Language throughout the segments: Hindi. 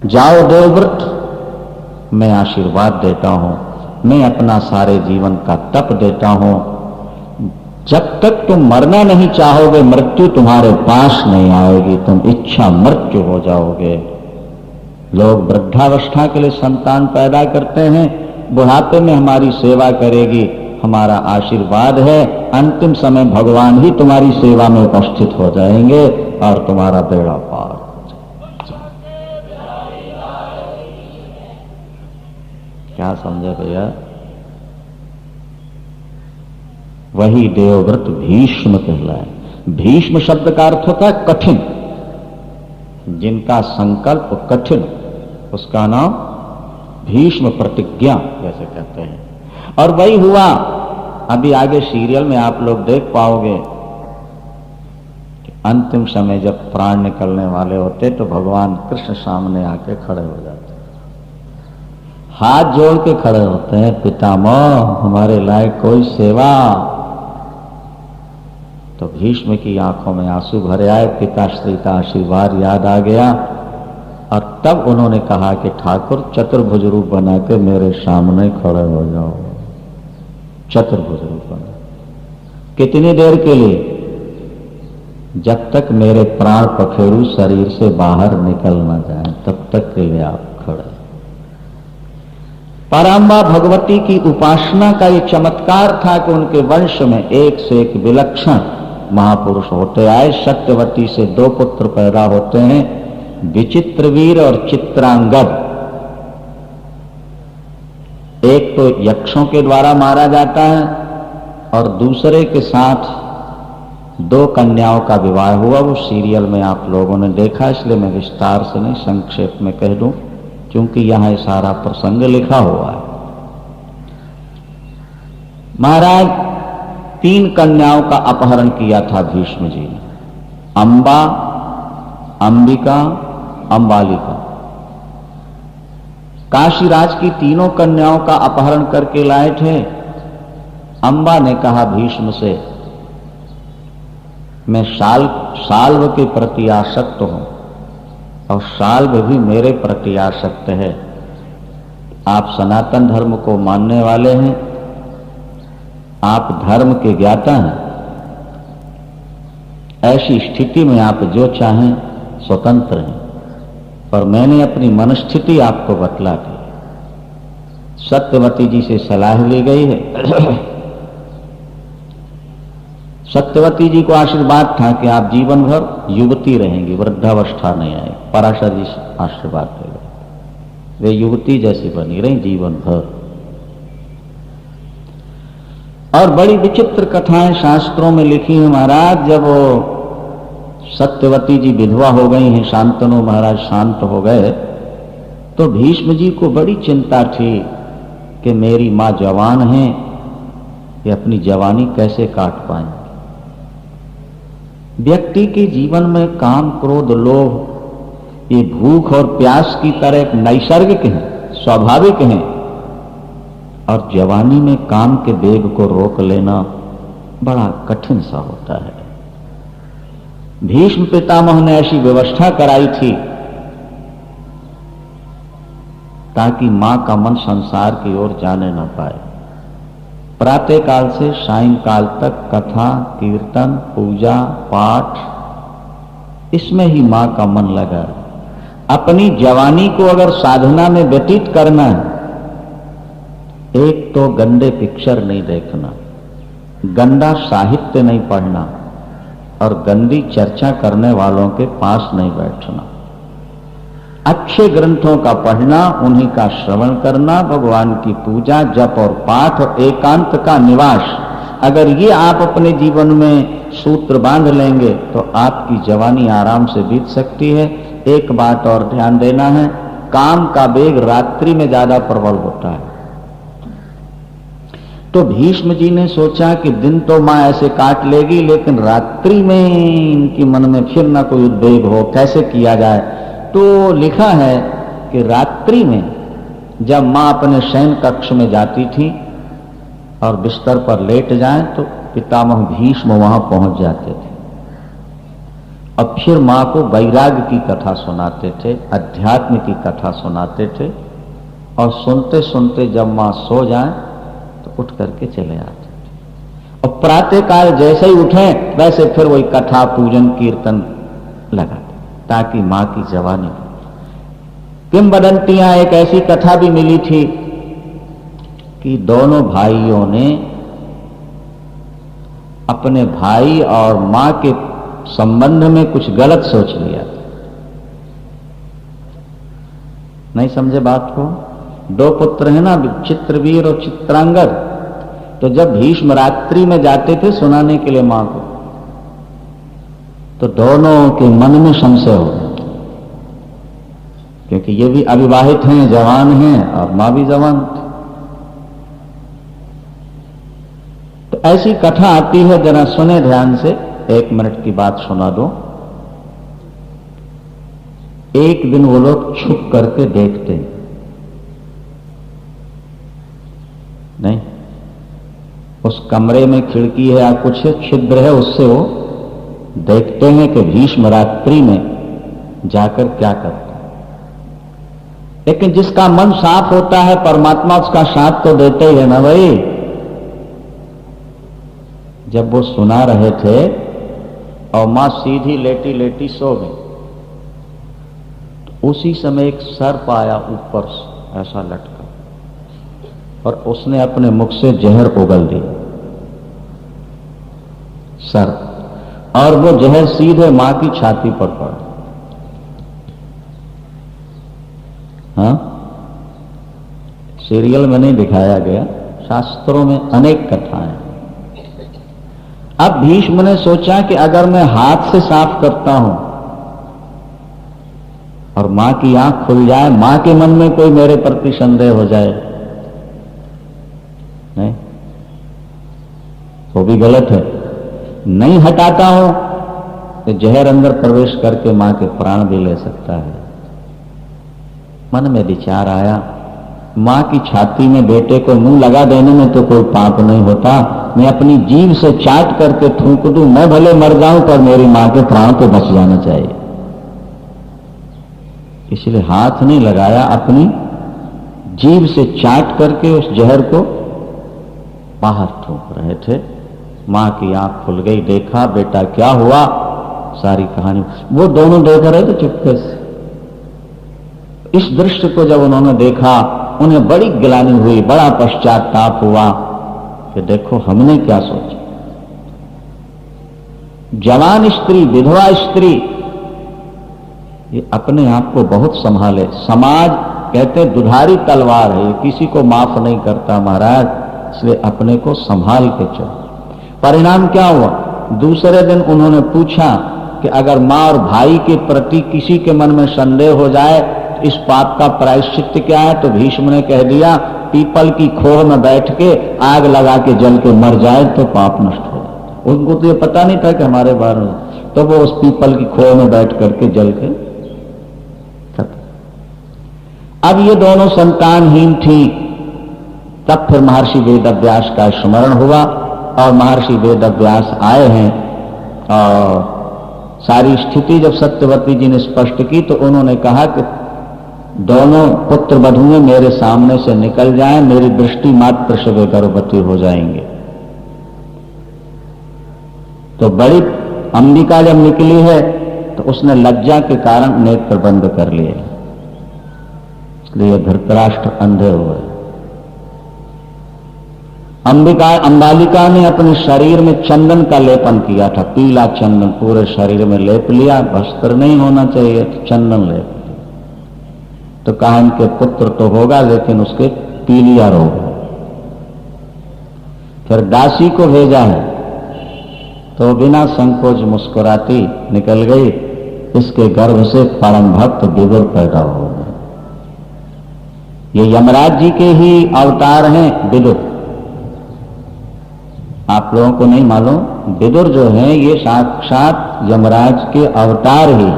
जाओ देवव्रत, मैं आशीर्वाद देता हूं, मैं अपना सारे जीवन का तप देता हूं। जब तक तुम मरना नहीं चाहोगे, मृत्यु तुम्हारे पास नहीं आएगी, तुम इच्छा मृत्यु हो जाओगे। लोग वृद्धावस्था के लिए संतान पैदा करते हैं, बुढ़ापे में हमारी सेवा करेगी, हमारा आशीर्वाद है, अंतिम समय भगवान ही तुम्हारी सेवा में उपस्थित हो जाएंगे और तुम्हारा बेड़ा पार। क्या समझे भैया? वही देवव्रत भीष्म कहलाए। भीष्म शब्द का अर्थ होता है कठिन, जिनका संकल्प कठिन, उसका नाम भीष्म प्रतिज्ञा जैसे कहते हैं। और वही हुआ, अभी आगे सीरियल में आप लोग देख पाओगे कि अंतिम समय जब प्राण निकलने वाले होते तो भगवान कृष्ण सामने आके खड़े हो जाते, हाथ जोड़ के खड़े होते हैं, पितामह हमारे लायक कोई सेवा। तो भीष्म की आंखों में आंसू भरे आए, पिताश्री का आशीर्वाद याद आ गया और तब उन्होंने कहा कि ठाकुर चतुर्भुज रूप बना के मेरे सामने खड़े हो जाओ। चतुर्भुज रूप बना, कितनी देर के लिए? जब तक मेरे प्राण पखेरु शरीर से बाहर निकल ना जाए तब तक के लिए आप खड़े। पराम्बा भगवती की उपासना का ये चमत्कार था कि उनके वंश में एक से एक विलक्षण महापुरुष होते आए। सत्यवती से 2 पुत्र पैदा होते हैं, विचित्रवीर और चित्रांगद। एक तो यक्षों के द्वारा मारा जाता है और दूसरे के साथ 2 कन्याओं का विवाह हुआ। वो सीरियल में आप लोगों ने देखा, इसलिए मैं विस्तार से नहीं, संक्षेप में कह दूं, क्योंकि यहां सारा प्रसंग लिखा हुआ है। महाराज 3 कन्याओं का अपहरण किया था भीष्म जी ने, अंबा, अंबिका, अंबालिका। काशीराज की 3 कन्याओं का अपहरण करके लाए थे। अंबा ने कहा भीष्म से, मैं शाल्व के प्रति आसक्त हूं और शाल्व भी मेरे प्रति आसक्त है। आप सनातन धर्म को मानने वाले हैं, आप धर्म के ज्ञाता हैं, ऐसी स्थिति में आप जो चाहें स्वतंत्र हैं, पर मैंने अपनी मनस्थिति आपको बतला दी। सत्यवती जी से सलाह ली गई है। सत्यवती जी को आशीर्वाद था कि आप जीवन भर युवती रहेंगी, वृद्धावस्था नहीं आए। पराशर जी आशीर्वाद दे गए, वे युवती जैसी बनी रही जीवन भर। और बड़ी विचित्र कथाएं शास्त्रों में लिखी हैं महाराज। जब वो सत्यवती जी विधवा हो गई हैं, शांतनु महाराज शांत हो गए, तो भीष्म जी को बड़ी चिंता थी कि मेरी मां जवान है, ये अपनी जवानी कैसे काट पाएंगे। व्यक्ति के जीवन में काम, क्रोध, लोभ, ये भूख और प्यास की तरह एक नैसर्गिक है, स्वाभाविक है, और जवानी में काम के वेग को रोक लेना बड़ा कठिन सा होता है। भीष्म पितामह ने ऐसी व्यवस्था कराई थी ताकि मां का मन संसार की ओर जाने न पाए। प्रातः काल से सायंकाल तक कथा, कीर्तन, पूजा, पाठ, इसमें ही मां का मन लगा। अपनी जवानी को अगर साधना में व्यतीत करना है, एक तो गंदे पिक्चर नहीं देखना, गंदा साहित्य नहीं पढ़ना और गंदी चर्चा करने वालों के पास नहीं बैठना। अच्छे ग्रंथों का पढ़ना, उन्हीं का श्रवण करना, भगवान की पूजा, जप और पाठ और एकांत का निवास, अगर ये आप अपने जीवन में सूत्र बांध लेंगे तो आपकी जवानी आराम से बीत सकती है। एक बात और ध्यान देना है, काम का वेग रात्रि में ज्यादा प्रबल होता है। तो भीष्म जी ने सोचा कि दिन तो मां ऐसे काट लेगी, लेकिन रात्रि में इनकी मन में फिर ना कोई उद्वेग हो, कैसे किया जाए। तो लिखा है कि रात्रि में जब मां अपने शयन कक्ष में जाती थी और बिस्तर पर लेट जाए तो पितामह भीष्म वहां पहुंच जाते थे अब फिर मां को वैराग्य की कथा सुनाते थे, अध्यात्म की कथा सुनाते थे, और सुनते सुनते जब मां सो जाए तो उठ करके चले आते थे। और प्रातः काल जैसे ही उठे वैसे फिर वही कथा पूजन कीर्तन लगाते, ताकि मां की जवानी हो। किंवदंतियां, एक ऐसी कथा भी मिली थी कि दोनों भाइयों ने अपने भाई और मां के संबंध में कुछ गलत सोच लिया। नहीं समझे बात को? दो पुत्र हैं ना, चित्रवीर और चित्रांगद। तो जब भीष्म रात्रि में जाते थे सुनाने के लिए मां को, तो दोनों के मन में संशय हो गया, क्योंकि ये भी अविवाहित हैं, जवान हैं, और मां भी जवान थी। तो ऐसी कथा आती है, जरा सुने ध्यान से, 1 मिनट की बात सुना दो। एक दिन वो लोग छुप करके देखते नहीं, उस कमरे में खिड़की है या कुछ छिद्र है, उससे वो देखते हैं कि भीष्म रात्रि में जाकर क्या करते हैं। लेकिन जिसका मन साफ होता है, परमात्मा उसका साथ तो देते ही है ना भाई। जब वो सुना रहे थे और मां सीधी लेटी लेटी सो गई, तो उसी समय एक सर्प आया ऊपर से ऐसा लटका, और उसने अपने मुख से जहर उगल दी, सर्प, और वो जहर सीधे मां की छाती पर पड़ा। हाँ, सीरियल में नहीं दिखाया गया, शास्त्रों में अनेक कथाएं। अब भीष्म ने सोचा कि अगर मैं हाथ से साफ करता हूं और मां की आंख खुल जाए, मां के मन में कोई मेरे प्रति संदेह हो जाए, नहीं, वो भी गलत है। नहीं हटाता हूं तो जहर अंदर प्रवेश करके मां के प्राण भी ले सकता है। मन में विचार आया, मां की छाती में बेटे को मुंह लगा देने में तो कोई पाप नहीं होता, मैं अपनी जीभ से चाट करके थूक दूं, मैं भले मर जाऊं पर मेरी मां के प्राण तो बच जाना चाहिए। इसलिए हाथ नहीं लगाया, अपनी जीभ से चाट करके उस जहर को बाहर थूक रहे थे। मां की आंख खुल गई, देखा बेटा क्या हुआ, सारी कहानी वो दोनों देख रहे थे चुपके से। इस दृश्य को जब उन्होंने देखा, उन्हें बड़ी गिलानी हुई, बड़ा पश्चाताप हुआ कि देखो हमने क्या सोचा। जवान स्त्री, विधवा स्त्री, ये अपने आप को बहुत संभाले। समाज कहते दुधारी तलवार है, ये किसी को माफ नहीं करता महाराज, इसलिए अपने को संभाल के चलो। परिणाम क्या हुआ? दूसरे दिन उन्होंने पूछा कि अगर मां और भाई के प्रति किसी के मन में संदेह हो जाए तो इस पाप का प्रायश्चित क्या है? तो भीष्म ने कह दिया, पीपल की खोह में बैठ के आग लगा के जल के मर जाए तो पाप नष्ट हो जाए। उनको तो ये पता नहीं था कि हमारे बारे में, तो वो उस पीपल की खोह में बैठ करके जल के। अब ये दोनों संतानहीन थी। तब फिर महर्षि वेदव्यास का स्मरण हुआ, और महर्षि वेदव्यास आए हैं, और सारी स्थिति जब सत्यवती जी ने स्पष्ट की तो उन्होंने कहा कि दोनों पुत्र वधुएं मेरे सामने से निकल जाएं, मेरी दृष्टि मात्र से वे गर्भवती हो जाएंगे। तो बड़ी अंबिका जब निकली है तो उसने लज्जा के कारण नेत्र बंद कर लिए, इसलिए धृतराष्ट्र अंधे हुए। अंबालिका ने अपने शरीर में चंदन का लेपन किया था, पीला चंदन पूरे शरीर में लेप लिया, वस्त्र नहीं होना चाहिए तो चंदन लेप लिया। तो कहा इनके पुत्र तो होगा लेकिन उसके पीलिया रोग है। फिर दासी को भेजा है तो बिना संकोच मुस्कुराती निकल गई, इसके गर्भ से परम भक्त विदुर पैदा हो गए। ये यमराज जी के ही अवतार हैं विदुर। आप लोगों को नहीं मालूम, विदुर जो है ये साक्षात यमराज के अवतार ही।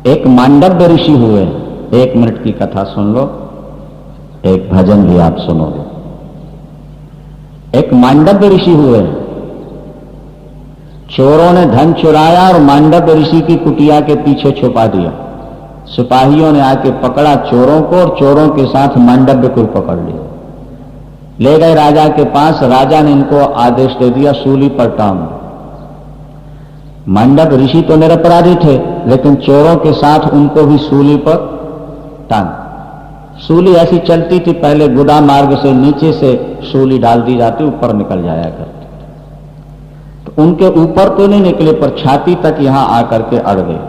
एक मांडव्य ऋषि हुए, 1 मिनट की कथा सुन लो, एक भजन भी आप सुनोगे। एक मांडव्य ऋषि हुए, चोरों ने धन चुराया और मांडव्य ऋषि की कुटिया के पीछे छुपा दिया। सिपाहियों ने आके पकड़ा चोरों को और चोरों के साथ मांडव्य को पकड़ लिया, ले गए राजा के पास। राजा ने इनको आदेश दे दिया सूली पर टांग। मांडव्य ऋषि तो निरपराधी थे, लेकिन चोरों के साथ उनको भी सूली पर टांग। सूली ऐसी चलती थी, पहले गुदा मार्ग से नीचे से सूली डाल दी जाती, ऊपर निकल जाया करती। तो उनके ऊपर तो नहीं निकले, पर छाती तक यहां आकर के अड़ गए,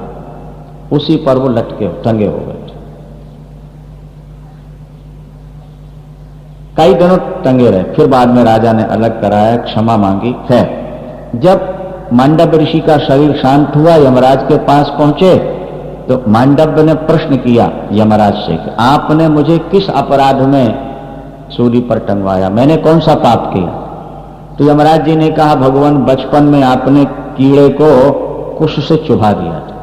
उसी पर वो लटके टंगे हो गए। कई दिनों टंगे रहे, फिर बाद में राजा ने अलग कराया, क्षमा मांगी। खैर, जब मांडव्य ऋषि का शरीर शांत हुआ, यमराज के पास पहुंचे तो मांडव्य ने प्रश्न किया यमराज से कि आपने मुझे किस अपराध में सूली पर टंगवाया, मैंने कौन सा पाप किया? तो यमराज जी ने कहा, भगवान, बचपन में आपने कीड़े को कुश से चुभा दिया था।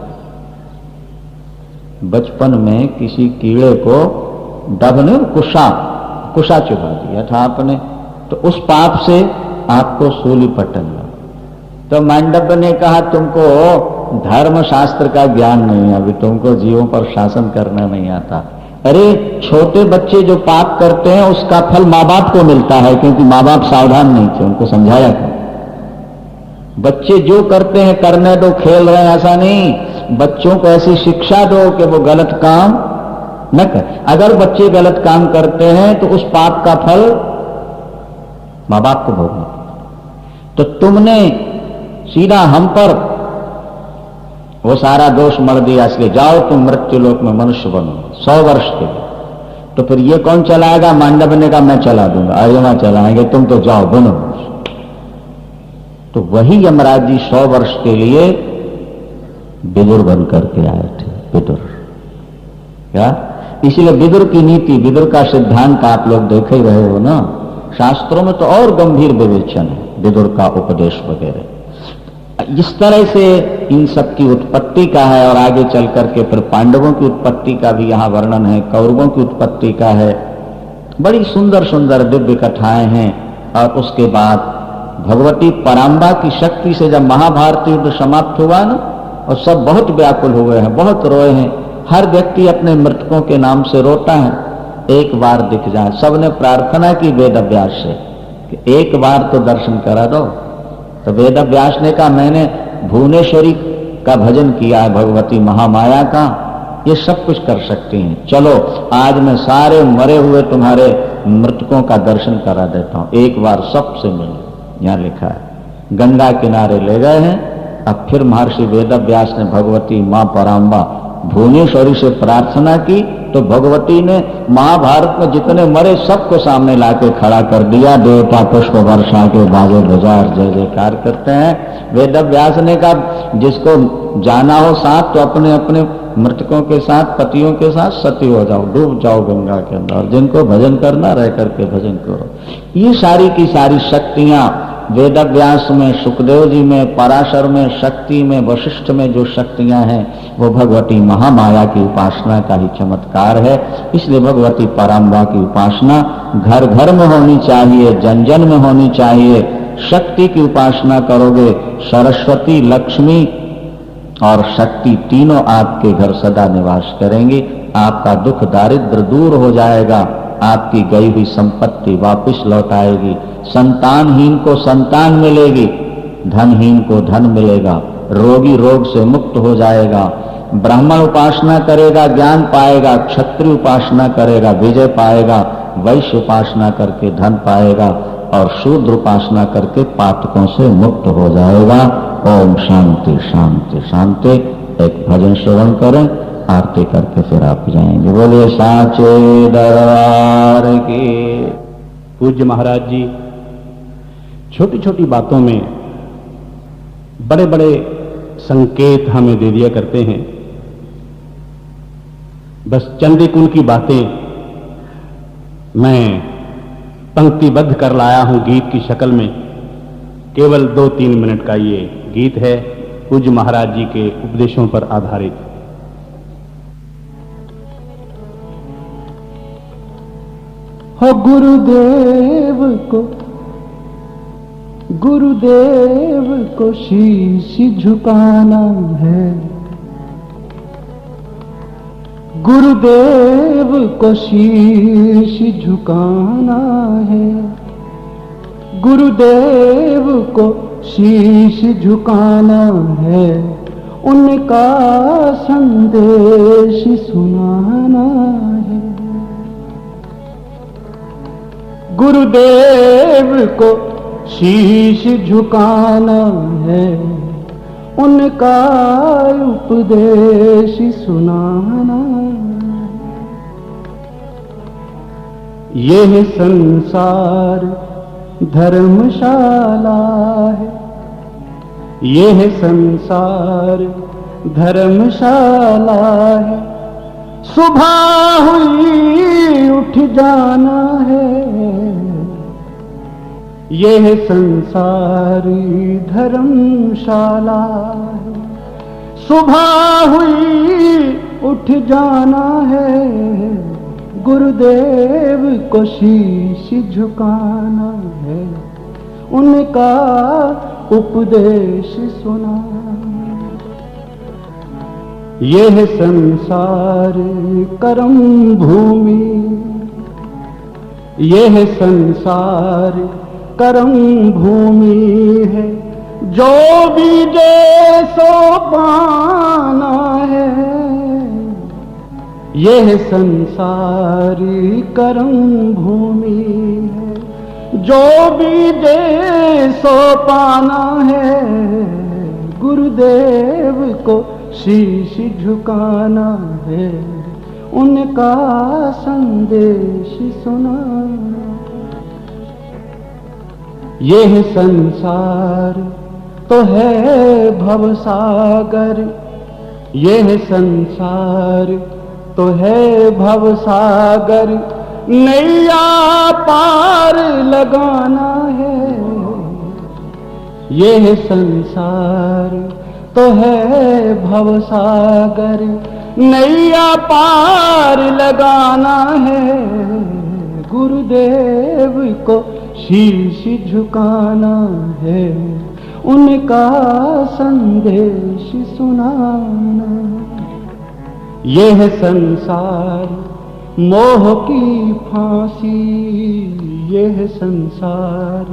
बचपन में किसी कीड़े को डब ने कुशा चुभा दिया था आपने, तो उस पाप से आपको सूली पर टंगा। तो मांडव्य ने कहा, तुमको धर्म शास्त्र का ज्ञान नहीं है, अभी तुमको जीवों पर शासन करना नहीं आता। अरे छोटे बच्चे जो पाप करते हैं उसका फल माँ बाप को मिलता है, क्योंकि माँ बाप सावधान नहीं थे, उनको समझाया था। बच्चे जो करते हैं करने दो, खेल रहे हैं ऐसा नहीं। बच्चों को ऐसी शिक्षा दो कि वो गलत काम न कर। अगर बच्चे गलत काम करते हैं तो उस पाप का फल माँ बाप को भोगना। तो तुमने सीधा हम पर वो सारा दोष मर दिया, इसलिए जाओ तुम मृत्यु लोक में मनुष्य बनो 100 वर्ष के लिए। तो फिर ये कौन चलाएगा? मांडव्य ने कहा, मैं चला दूंगा। आर्यमा चलाएंगे, तुम तो जाओ बनो। तो वही यमराज जी 100 वर्ष के लिए विदुर बन करके आए थे। विदुर क्या? इसलिए विदुर की नीति, विदुर का सिद्धांत आप लोग देख ही रहे हो ना। शास्त्रों में तो और गंभीर विवेचन है विदुर का उपदेश वगैरह। इस तरह से इन सब की उत्पत्ति का है, और आगे चल करके फिर पांडवों की उत्पत्ति का भी यहां वर्णन है, कौरवों की उत्पत्ति का है। बड़ी सुंदर सुंदर दिव्य कथाएं हैं। और उसके बाद भगवती पराम्बा की शक्ति से जब महाभारत युद्ध समाप्त हुआ ना, और सब बहुत व्याकुल हुए हैं, बहुत रोए हैं। हर व्यक्ति अपने मृतकों के नाम से रोता है, एक बार दिख जाए। सबने प्रार्थना की वेद व्यास से कि एक बार तो दर्शन करा दो। तो वेद व्यास ने कहा, मैंने भुवनेश्वरी का भजन किया है, भगवती महामाया का, ये सब कुछ कर सकती हैं। चलो आज मैं सारे मरे हुए तुम्हारे मृतकों का दर्शन करा देता हूं, एक बार सबसे मिलो। यहां लिखा है। गंगा किनारे ले गए हैं। अब फिर महर्षि वेद व्यास ने भगवती मां पराम्बा भुवनेश्वरी से प्रार्थना की, तो भगवती ने महाभारत में जितने मरे सबको सामने लाके खड़ा कर दिया। देवता पुष्प वर्षा के बाजे बजार जय जयकार करते हैं। वेद व्यास ने कहा, जिसको जाना हो साथ तो अपने अपने मृतकों के साथ, पतियों के साथ सती हो जाओ, डूब जाओ गंगा के अंदर। जिनको भजन करना रह करके भजन करो। ये सारी की सारी शक्तियां वेद व्यास में, सुखदेव जी में, पराशर में, शक्ति में, वशिष्ठ में जो शक्तियां हैं वो भगवती महामाया की उपासना का ही चमत्कार है। इसलिए भगवती पराम्बा की उपासना घर घर में होनी चाहिए, जन जन में होनी चाहिए। शक्ति की उपासना करोगे, सरस्वती, लक्ष्मी और शक्ति तीनों आपके घर सदा निवास करेंगी। आपका दुख दारिद्र दूर हो जाएगा, आपकी गई हुई संपत्ति वापस लौट आएगी। संतानहीन को संतान मिलेगी, धनहीन को धन मिलेगा, रोगी रोग से मुक्त हो जाएगा। ब्राह्मण उपासना करेगा ज्ञान पाएगा, क्षत्रिय उपासना करेगा विजय पाएगा, वैश्य उपासना करके धन पाएगा, और शूद्र उपासना करके पातकों से मुक्त हो जाएगा। ओम शांति शांति शांति। एक भजन श्रवण करें, आरती करके फिर आप जाएंगे। बोलिए साचे दरबार की। पूज्य महाराज जी छोटी छोटी बातों में बड़े बड़े संकेत हमें दे दिया करते हैं। बस चंद एक उनकी बातें मैं पंक्तिबद्ध कर लाया हूं गीत की शक्ल में। केवल 2-3 मिनट का ये गीत है, पूज्य महाराज जी के उपदेशों पर आधारित। हो गुरुदेव को गुरुदेव को शीश झुकाना है, गुरुदेव को शीश झुकाना है, गुरुदेव को शीश झुकाना है, उनका संदेश सुनाना है। गुरुदेव को शीश झुकाना है, उनका उपदेश सुनाना है। यह संसार धर्मशाला है, यह संसार धर्मशाला है। सुबह हुई उठ जाना है, यह संसार धर्मशाला है। सुबह हुई उठ जाना है, गुरुदेव को शीश झुकाना है, उनका उपदेश सुनाना। यह संसार कर्म भूमि, यह संसार कर्म भूमि है। जो बीजे सो पाना है, यह संसार कर्म भूमि है। जो बीजे सो पाना है, गुरुदेव को शीश झुकाना है, उनका संदेश सुनाना। यह संसार तो है भवसागर, यह संसार तो है भवसागर। नैया पार लगाना है, यह संसार तो है भवसागर। नैया पार लगाना है, गुरुदेव को शीश झुकाना है, उनका संदेश सुनाना। यह संसार मोह की फांसी, यह संसार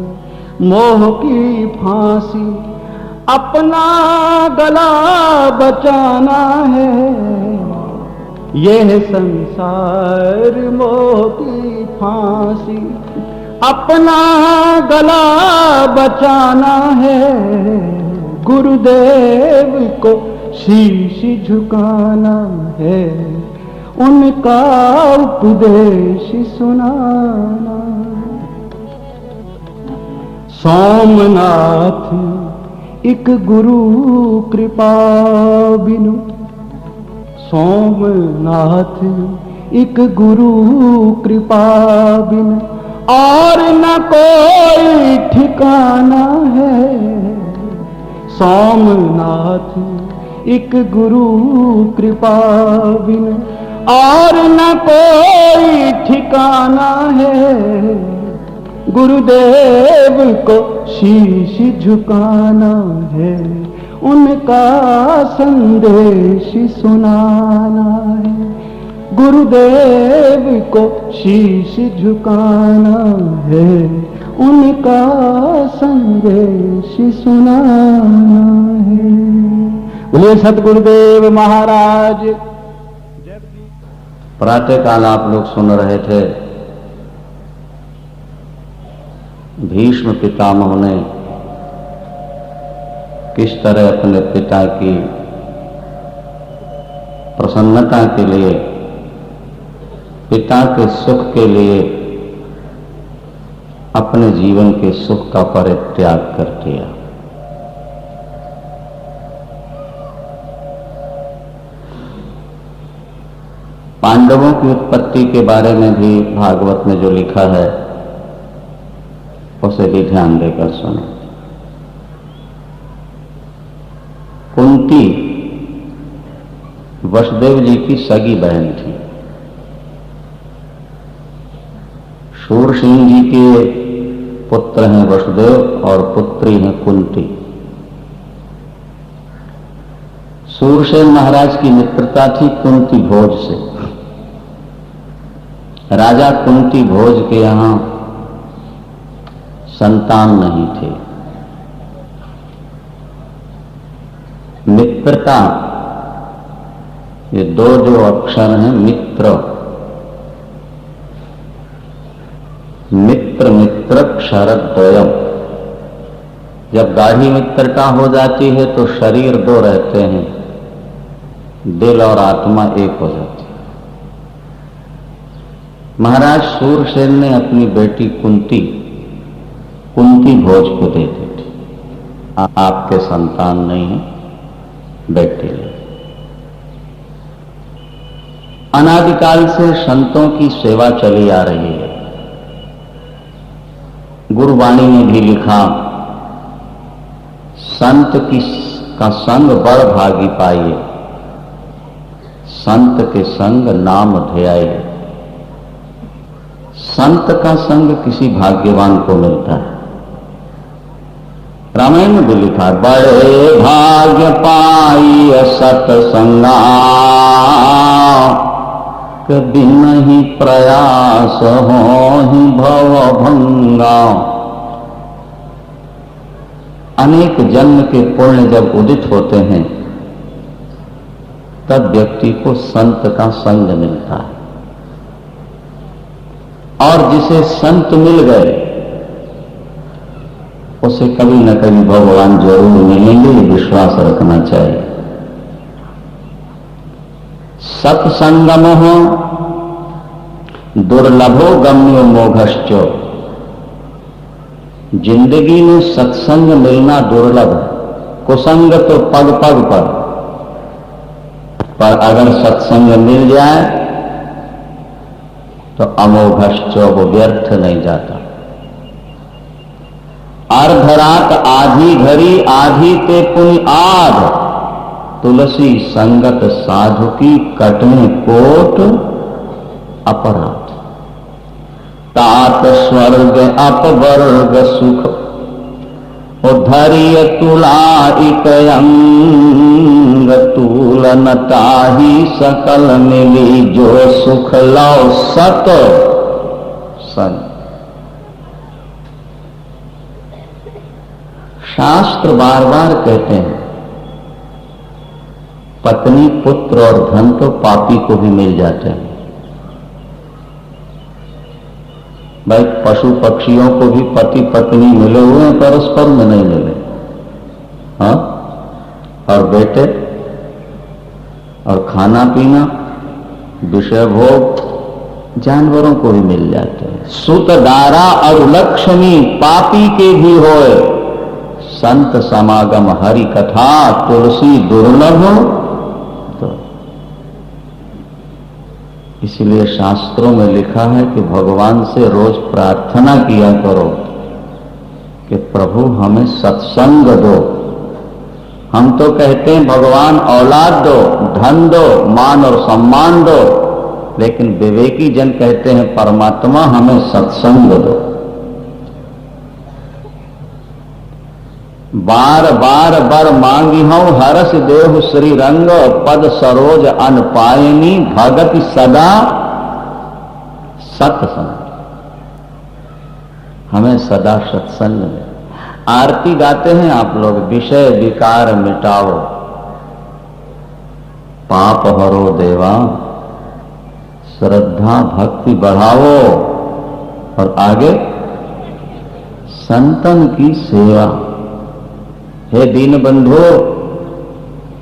मोह की फांसी। अपना गला बचाना है, यह संसार मोह की फांसी। अपना गला बचाना है, गुरुदेव को शीश झुकाना है, उनका उपदेश सुनाना। सोमनाथ एक गुरु कृपा बिनु, सोमनाथ एक गुरु कृपा बिनु और न कोई ठिकाना है। सोमनाथ एक गुरु कृपा बिनु और न कोई ठिकाना है, गुरुदेव को शीश झुकाना है, उनका संदेश सुनाना है। गुरुदेव को शीश झुकाना है, उनका संदेश सुनाना है। बोलिए सतगुरुदेव महाराज। प्रातःकाल आप लोग सुन रहे थे भीष्म पितामह ने किस तरह अपने पिता की प्रसन्नता के लिए, पिता के सुख के लिए अपने जीवन के सुख का परित्याग कर दिया। पांडवों की उत्पत्ति के बारे में भी भागवत में जो लिखा है उसे भी ध्यान देकर सुनो। कुंती वसुदेव जी की सगी बहन थी। शूरसिंह जी के पुत्र हैं वसुदेव और पुत्री हैं कुंती। सूरसेन महाराज की मित्रता थी कुंती भोज से। राजा कुंती भोज के यहां संतान नहीं थे। मित्रता, ये दो जो अक्षर हैं, मित्र मित्र मित्रक्षरद्वयम्, जब गाढ़ी मित्रता हो जाती है तो शरीर दो रहते हैं, दिल और आत्मा एक हो जाती है। महाराज सूरसेन ने अपनी बेटी कुंती भोज को दे दी थी। आपके संतान नहीं है, बेटी ले। अनादिकाल से संतों की सेवा चली आ रही है। गुरुवाणी ने भी लिखा, संत का संग बड़ भागी पाइए, संत के संग नाम ध्याये। संत का संग किसी भाग्यवान को मिलता है। रामायण में भी लिखा, बड़े भाग्य पाई सतसंगा, कभी नहीं प्रयास हो ही भव भंगा। अनेक जन्म के पुण्य जब उदित होते हैं तब व्यक्ति को संत का संग मिलता है, और जिसे संत मिल गए उसे कभी न कभी भगवान जरूर मिलेंगे, ये विश्वास रखना चाहिए। सत्संगम हो दुर्लभो गम्यो मोघश्च, जिंदगी में सत्संग मिलना दुर्लभ है। कुसंग तो पग पग पर अगर सत्संग मिल जाए तो अमोघश्च, वो व्यर्थ नहीं जाता। अर्धरात आधी घड़ी आधी ते पुनि आध, तुलसी संगत साधु की कटने कोट अपराध। तात स्वर्ग अपवर्ग सुख, उद्धरिय तुलाइक अंग, तुलन ताही सकल मिली, जो सुख लो सत संग। शास्त्र बार बार कहते हैं पत्नी पुत्र और धन तो पापी को भी मिल जाते हैं। भाई पशु पक्षियों को भी पति पत्नी मिले हुए हैं, परस्पर में नहीं मिले। हाँ, और बेटे और खाना पीना विषय भोग जानवरों को भी मिल जाते हैं। सुत दारा और लक्ष्मी पापी के भी होए, संत समागम हरि कथा, तुलसी दुर्लभ तो। इसलिए शास्त्रों में लिखा है कि भगवान से रोज प्रार्थना किया करो कि प्रभु हमें सत्संग दो। हम तो कहते हैं भगवान औलाद दो, धन दो, मान और सम्मान दो, लेकिन विवेकी जन कहते हैं परमात्मा हमें सत्संग दो। बार बार बर मांगी हूं हरस देहु श्री रंग, पद सरोज अन पायनी, भगति सदा सत्संग। हमें सदा सत्संग में। आरती गाते हैं आप लोग, विषय विकार मिटाओ, पाप हरो देवा, श्रद्धा भक्ति बढ़ाओ, और आगे संतन की सेवा। हे दीन बंधु,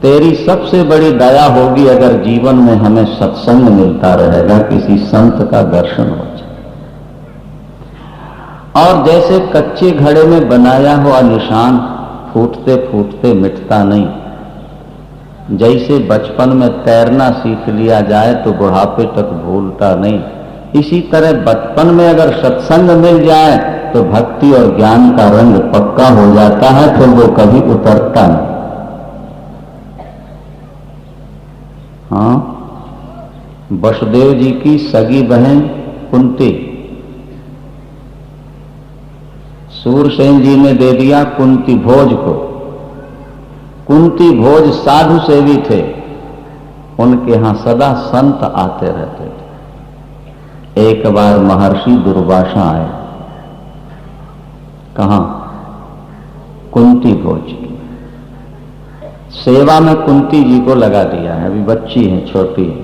तेरी सबसे बड़ी दया होगी अगर जीवन में हमें सत्संग मिलता रहेगा, किसी संत का दर्शन हो जाए। और जैसे कच्चे घड़े में बनाया हुआ निशान फूटते फूटते मिटता नहीं, जैसे बचपन में तैरना सीख लिया जाए तो बुढ़ापे तक भूलता नहीं, इसी तरह बचपन में अगर सत्संग मिल जाए तो भक्ति और ज्ञान का रंग पक्का हो जाता है, फिर वो कभी उतरता नहीं। हाँ, वसुदेव जी की सगी बहन कुंती, सूरसेन जी ने दे दिया कुंती भोज को। कुंती भोज साधु सेवी थे, उनके यहां सदा संत आते रहते थे। एक बार महर्षि दुर्वासा आए, कहां? कुंती भोज की सेवा में कुंती जी को लगा दिया है, अभी बच्ची है, छोटी है।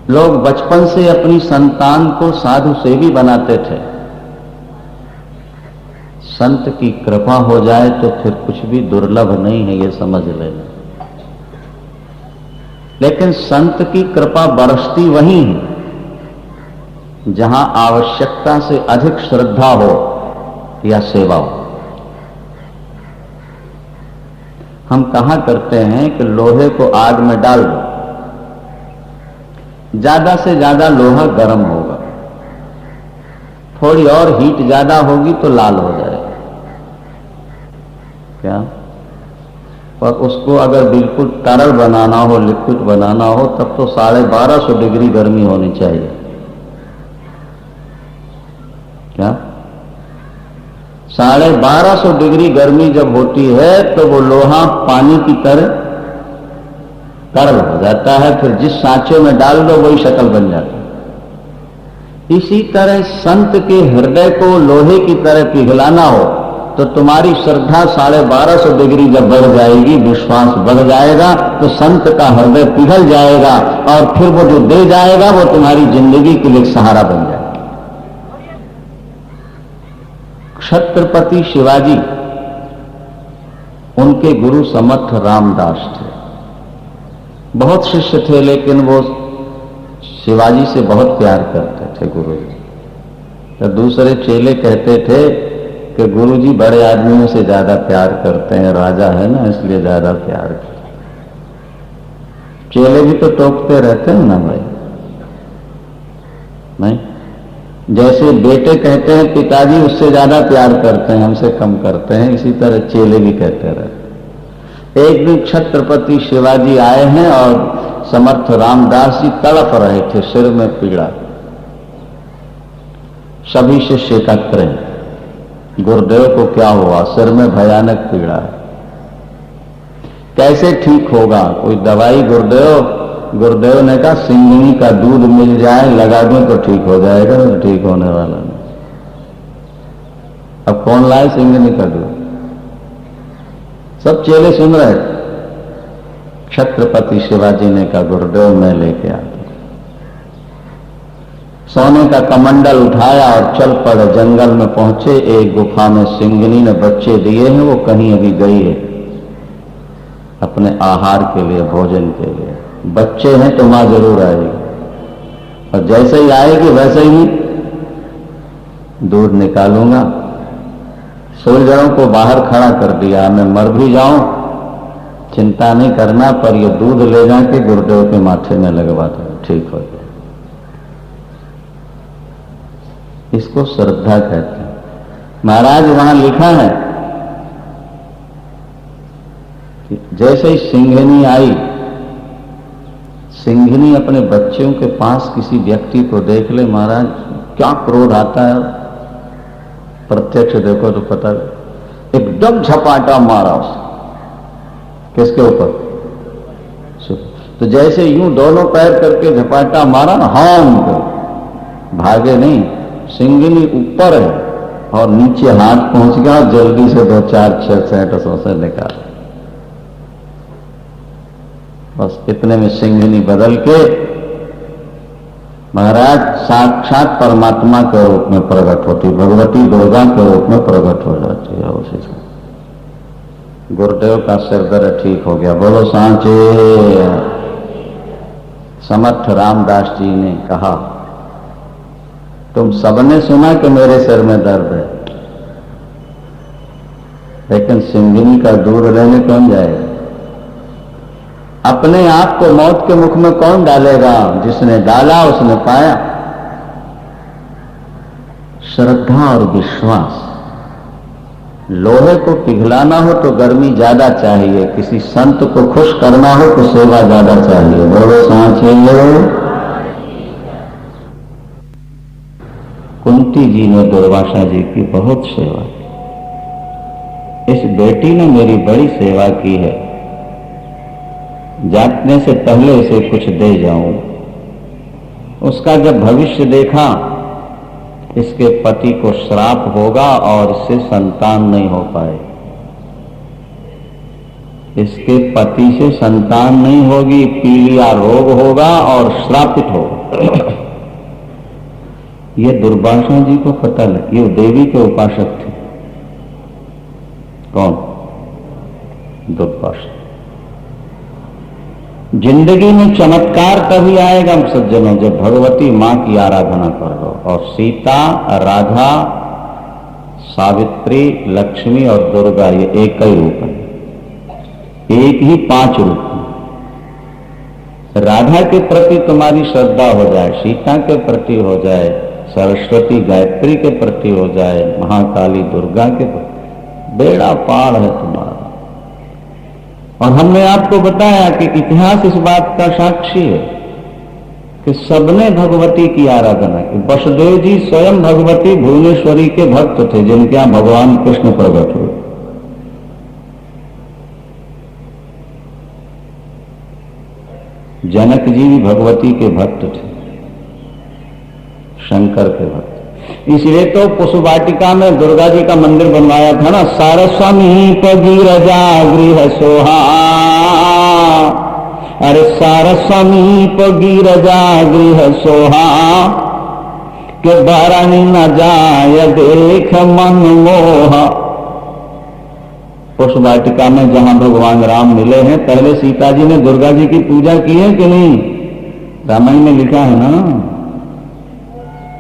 लोग बचपन से अपनी संतान को साधु सेवी बनाते थे। संत की कृपा हो जाए तो फिर कुछ भी दुर्लभ नहीं है, ये समझ लेना। लेकिन संत की कृपा बरसती वहीं है जहां आवश्यकता से अधिक श्रद्धा हो या सेवा हो। हम कहा करते हैं कि लोहे को आग में डाल दो, ज्यादा से ज्यादा लोहा गर्म होगा, थोड़ी और हीट ज्यादा होगी तो लाल हो जाएगा। क्या? पर उसको अगर बिल्कुल तरल बनाना हो, लिक्विड बनाना हो, तब तो 1250 डिग्री गर्मी होनी चाहिए। क्या? 1250 डिग्री गर्मी जब होती है तो वो लोहा पानी की तरह तरल हो जाता है, फिर जिस सांचे में डाल दो वही शक्ल बन जाती है। इसी तरह संत के हृदय को लोहे की तरह पिघलाना हो तो तुम्हारी श्रद्धा 1250 डिग्री जब बढ़ जाएगी, विश्वास बढ़ जाएगा, तो संत का हृदय पिघल जाएगा और फिर वो जो दे जाएगा वो तुम्हारी जिंदगी के लिए सहारा बन जाएगा। छत्रपति शिवाजी, उनके गुरु समर्थ रामदास थे। बहुत शिष्य थे, लेकिन वो शिवाजी से बहुत प्यार करते थे गुरु जी। तो दूसरे चेले कहते थे कि गुरु जी बड़े आदमियों से ज्यादा प्यार करते हैं, राजा है ना इसलिए ज्यादा प्यार करते। चेले भी तो टोकते रहते हैं ना भाई, नहीं? जैसे बेटे कहते हैं पिताजी उससे ज्यादा प्यार करते हैं, हमसे कम करते हैं, इसी तरह चेले भी कहते रहते। एक दिन छत्रपति शिवाजी आए हैं और समर्थ रामदास जी तड़प रहे थे, सिर में पीड़ा। सभी शिष्य एकत्र हैं। गुरुदेव को क्या हुआ? सिर में भयानक पीड़ा है, कैसे ठीक होगा? कोई दवाई गुरुदेव? गुरुदेव ने कहा सिंघनी का दूध मिल जाए, लगा दें तो ठीक हो जाएगा। ठीक होने वाला नहीं। अब कौन लाए सिंघनी का दूध? सब चेले सुन रहे। छत्रपति शिवाजी ने कहा गुरुदेव मैं लेके आता। सोने का कमंडल उठाया और चल पड़े, जंगल में पहुंचे। एक गुफा में सिंघनी ने बच्चे दिए हैं, वो कहीं अभी गई है अपने आहार के लिए, भोजन के लिए। बच्चे हैं तो मां जरूर आएगी, और जैसे ही आएगी वैसे ही दूध निकालूंगा। सोल्जरों को बाहर खड़ा कर दिया, मैं मर भी जाऊं चिंता नहीं करना, पर ये दूध ले जाके गुरुदेव के माथे में लगवा दो, ठीक हो जाए। इसको श्रद्धा कहते हैं। महाराज वहां लिखा है कि जैसे ही सिंघनी आई, सिंघनी अपने बच्चों के पास किसी व्यक्ति को देख ले, महाराज क्या क्रोध आता है, प्रत्यक्ष देखो तो पता है। एकदम झपाटा मारा उसे। किसके ऊपर? तो जैसे यूं दोनों पैर करके झपाटा मारा ना, हम भागे नहीं, सिंघनी ऊपर है और नीचे हाथ पहुंच गया, जल्दी से 2-4 सेंटों से निकाल। बस इतने में सिंघनी बदल के महाराज साक्षात परमात्मा के रूप में प्रकट होती, भगवती दुर्गा के रूप में प्रकट हो जाती है उसी से। गुरुदेव का सिर दर्द ठीक हो गया। बोलो सांचे। समर्थ रामदास जी ने कहा तुम सबने सुना कि मेरे सिर में दर्द है, लेकिन सिंघनी का दूध लेने कौन जाएगा? अपने आप को मौत के मुख में कौन डालेगा? जिसने डाला उसने पाया। श्रद्धा और विश्वास। लोहे को पिघलाना हो तो गर्मी ज्यादा चाहिए, किसी संत को खुश करना हो तो सेवा ज्यादा चाहिए। बोलो सांचे। कुंती कुंती जी ने दुर्वासा जी की बहुत सेवा की। इस बेटी ने मेरी बड़ी सेवा की है, जाने से पहले इसे कुछ दे जाऊं। उसका जब भविष्य देखा, इसके पति को श्राप होगा और इससे संतान नहीं हो पाए, इसके पति से संतान नहीं होगी, पीलिया रोग होगा और श्रापित होगा। ये दुर्वासा जी को पता लगा। ये देवी के उपासक थे। कौन? दुर्वासा। जिंदगी में चमत्कार तभी आएगा सज्जनों जब भगवती मां की आराधना करो। और सीता, राधा, सावित्री, लक्ष्मी और दुर्गा ये एक ही रूप है, एक ही 5 रूप है। राधा के प्रति तुम्हारी श्रद्धा हो जाए, सीता के प्रति हो जाए, सरस्वती गायत्री के प्रति हो जाए, महाकाली दुर्गा के प्रति, बेड़ा पार है तुम्हारा। और हमने आपको बताया कि इतिहास इस बात का साक्षी है कि सबने भगवती की आराधना की। वसुदेव जी स्वयं भगवती भुवनेश्वरी के भक्त थे, जिनके यहां भगवान कृष्ण प्रकट हुए। जनक जी भी भगवती के भक्त थे, शंकर के भक्त। इसलिए तो पुष्पवाटिका में दुर्गा जी का मंदिर बनवाया था ना, सारस्वमीप गिरजा गृह सोहा। अरे सारस्वमीप गिरजा गृह सोहा, के बारानी न जाय देख मन मोहा। पुष्पवाटिका में जहां भगवान राम मिले हैं, पहले सीता जी ने दुर्गा जी की पूजा की है कि नहीं? रामायण में लिखा है ना।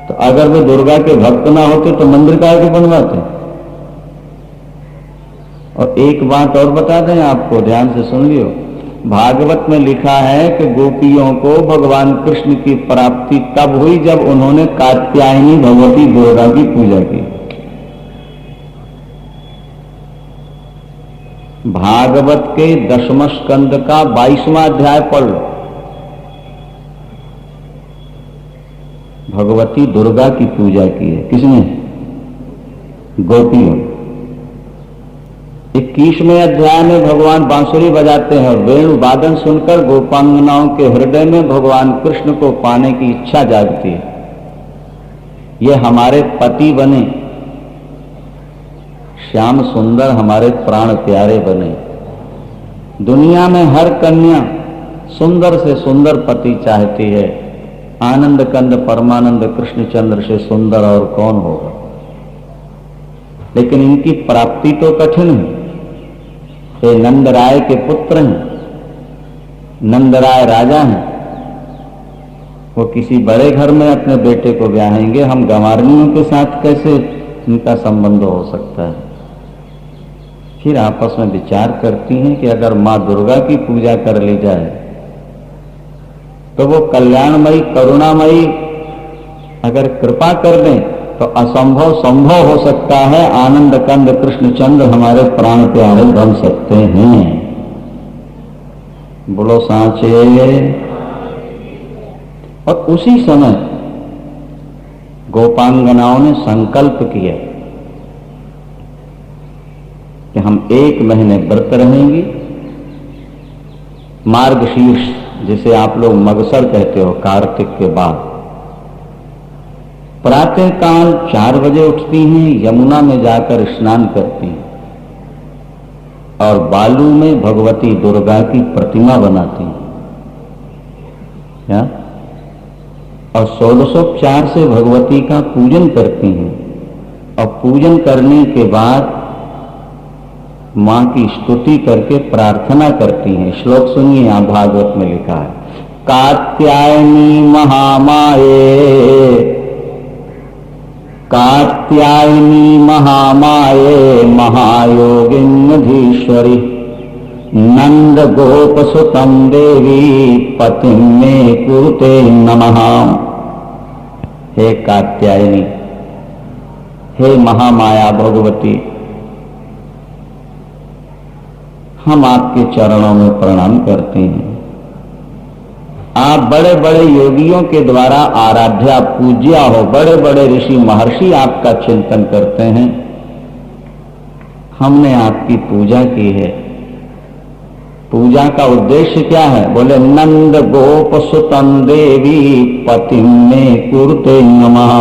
तो अगर वे दुर्गा के भक्त ना होते तो मंदिर काहे के बनवाते? और एक बात और बता दें आपको, ध्यान से सुन लियो। भागवत में लिखा है कि गोपियों को भगवान कृष्ण की प्राप्ति तब हुई जब उन्होंने कात्यायनी भगवती दुर्गा की पूजा की। भागवत के 10वें स्कंद का 22वां अध्याय पढ़ लो। भगवती दुर्गा की पूजा की है किसने? गोपियों। 21वें अध्याय में भगवान बांसुरी बजाते हैं और वेणु वादन सुनकर गोपांगनाओं के हृदय में भगवान कृष्ण को पाने की इच्छा जागती है। ये हमारे पति बने, श्याम सुंदर हमारे प्राण प्यारे बने। दुनिया में हर कन्या सुंदर से सुंदर पति चाहती है। आनंद कंद परमानंद कृष्णचंद्र से सुंदर और कौन होगा? लेकिन इनकी प्राप्ति तो कठिन है। ये नंदराय के पुत्र हैं, नंदराय राजा हैं। वो किसी बड़े घर में अपने बेटे को ब्याहेंगे, हम गंवारनियों के साथ कैसे इनका संबंध हो सकता है? फिर आपस में विचार करती हैं कि अगर मां दुर्गा की पूजा कर ली जाए तो वो कल्याणमयी करुणामयी अगर कृपा कर दें तो असंभव संभव हो सकता है। आनंद कंद कृष्णचंद्र हमारे प्राण प्यारे बन सकते हैं। बोलो सांचे। और उसी समय गोपांगनाओं ने संकल्प किया कि हम 1 महीने व्रत रहेंगी। मार्गशीर्ष जिसे आप लोग मगसर कहते हो, कार्तिक के बाद प्रातः काल 4 बजे उठती हैं, यमुना में जाकर स्नान करती हैं और बालू में भगवती दुर्गा की प्रतिमा बनाती हैं। क्या? और षोडशोपचार से भगवती का पूजन करती हैं और पूजन करने के बाद मां की स्तुति करके प्रार्थना करती हैं। श्लोक सुनिए, यहां भागवत में लिखा है, कात्यायनी महामाये, कात्यायनी महामाये महायोगिन्यधीश्वरी, नंद गोप सुतम देवी पतिं मे कुरुते नमः। हे कात्यायनी, हे महामाया भगवती, हम आपके चरणों में प्रणाम करते हैं। आप बड़े बड़े योगियों के द्वारा आराध्या पूज्या हो, बड़े बड़े ऋषि महर्षि आपका चिंतन करते हैं। हमने आपकी पूजा की है। पूजा का उद्देश्य क्या है? बोले नंद गोप सुतम देवी पतिम में कुरुते नमः।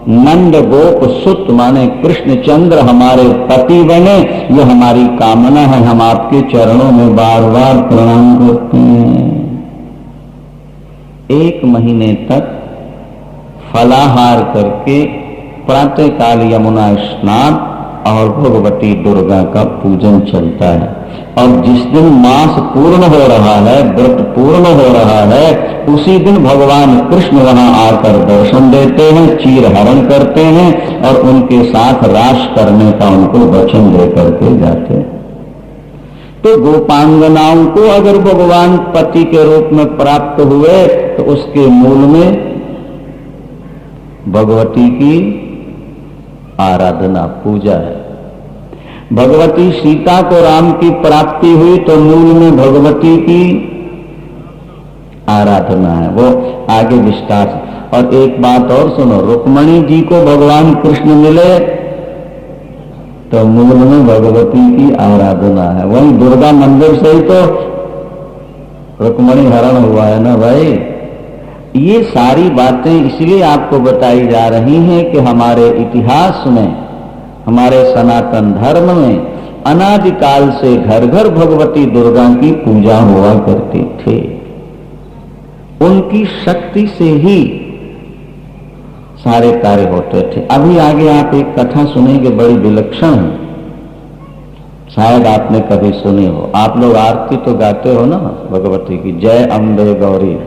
नंद गोप सुत माने कृष्णचंद्र हमारे पति बने, ये हमारी कामना है। हम आपके चरणों में बार बार प्रणाम करते हैं। 1 महीने तक फलाहार करके प्रातःकाल यमुना स्नान और भगवती दुर्गा का पूजन चलता है। और जिस दिन मास पूर्ण हो रहा है, व्रत पूर्ण हो रहा है, उसी दिन भगवान कृष्ण वहां आकर दर्शन देते हैं, चीर हरण करते हैं और उनके साथ रास करने का उनको वचन दे करके जाते हैं। तो गोपांगनाओं को अगर भगवान पति के रूप में प्राप्त हुए तो उसके मूल में भगवती की आराधना पूजा है। भगवती सीता को राम की प्राप्ति हुई तो मूल में भगवती की आराधना है। वो आगे विस्तार से। और एक बात और सुनो, रुक्मणी जी को भगवान कृष्ण मिले तो मूल में भगवती की आराधना है। वही दुर्गा मंदिर से ही तो रुक्मणी हरण हुआ है ना भाई। ये सारी बातें इसलिए आपको बताई जा रही हैं कि हमारे इतिहास में, हमारे सनातन धर्म में अनादिकाल से घर घर भगवती दुर्गा की पूजा हुआ करती थी। उनकी शक्ति से ही सारे कार्य होते थे। अभी आगे आप एक कथा सुनेंगे, बड़ी विलक्षण है, शायद आपने कभी सुनी हो। आप लोग आरती तो गाते हो ना भगवती की, जय अम्बे गौरी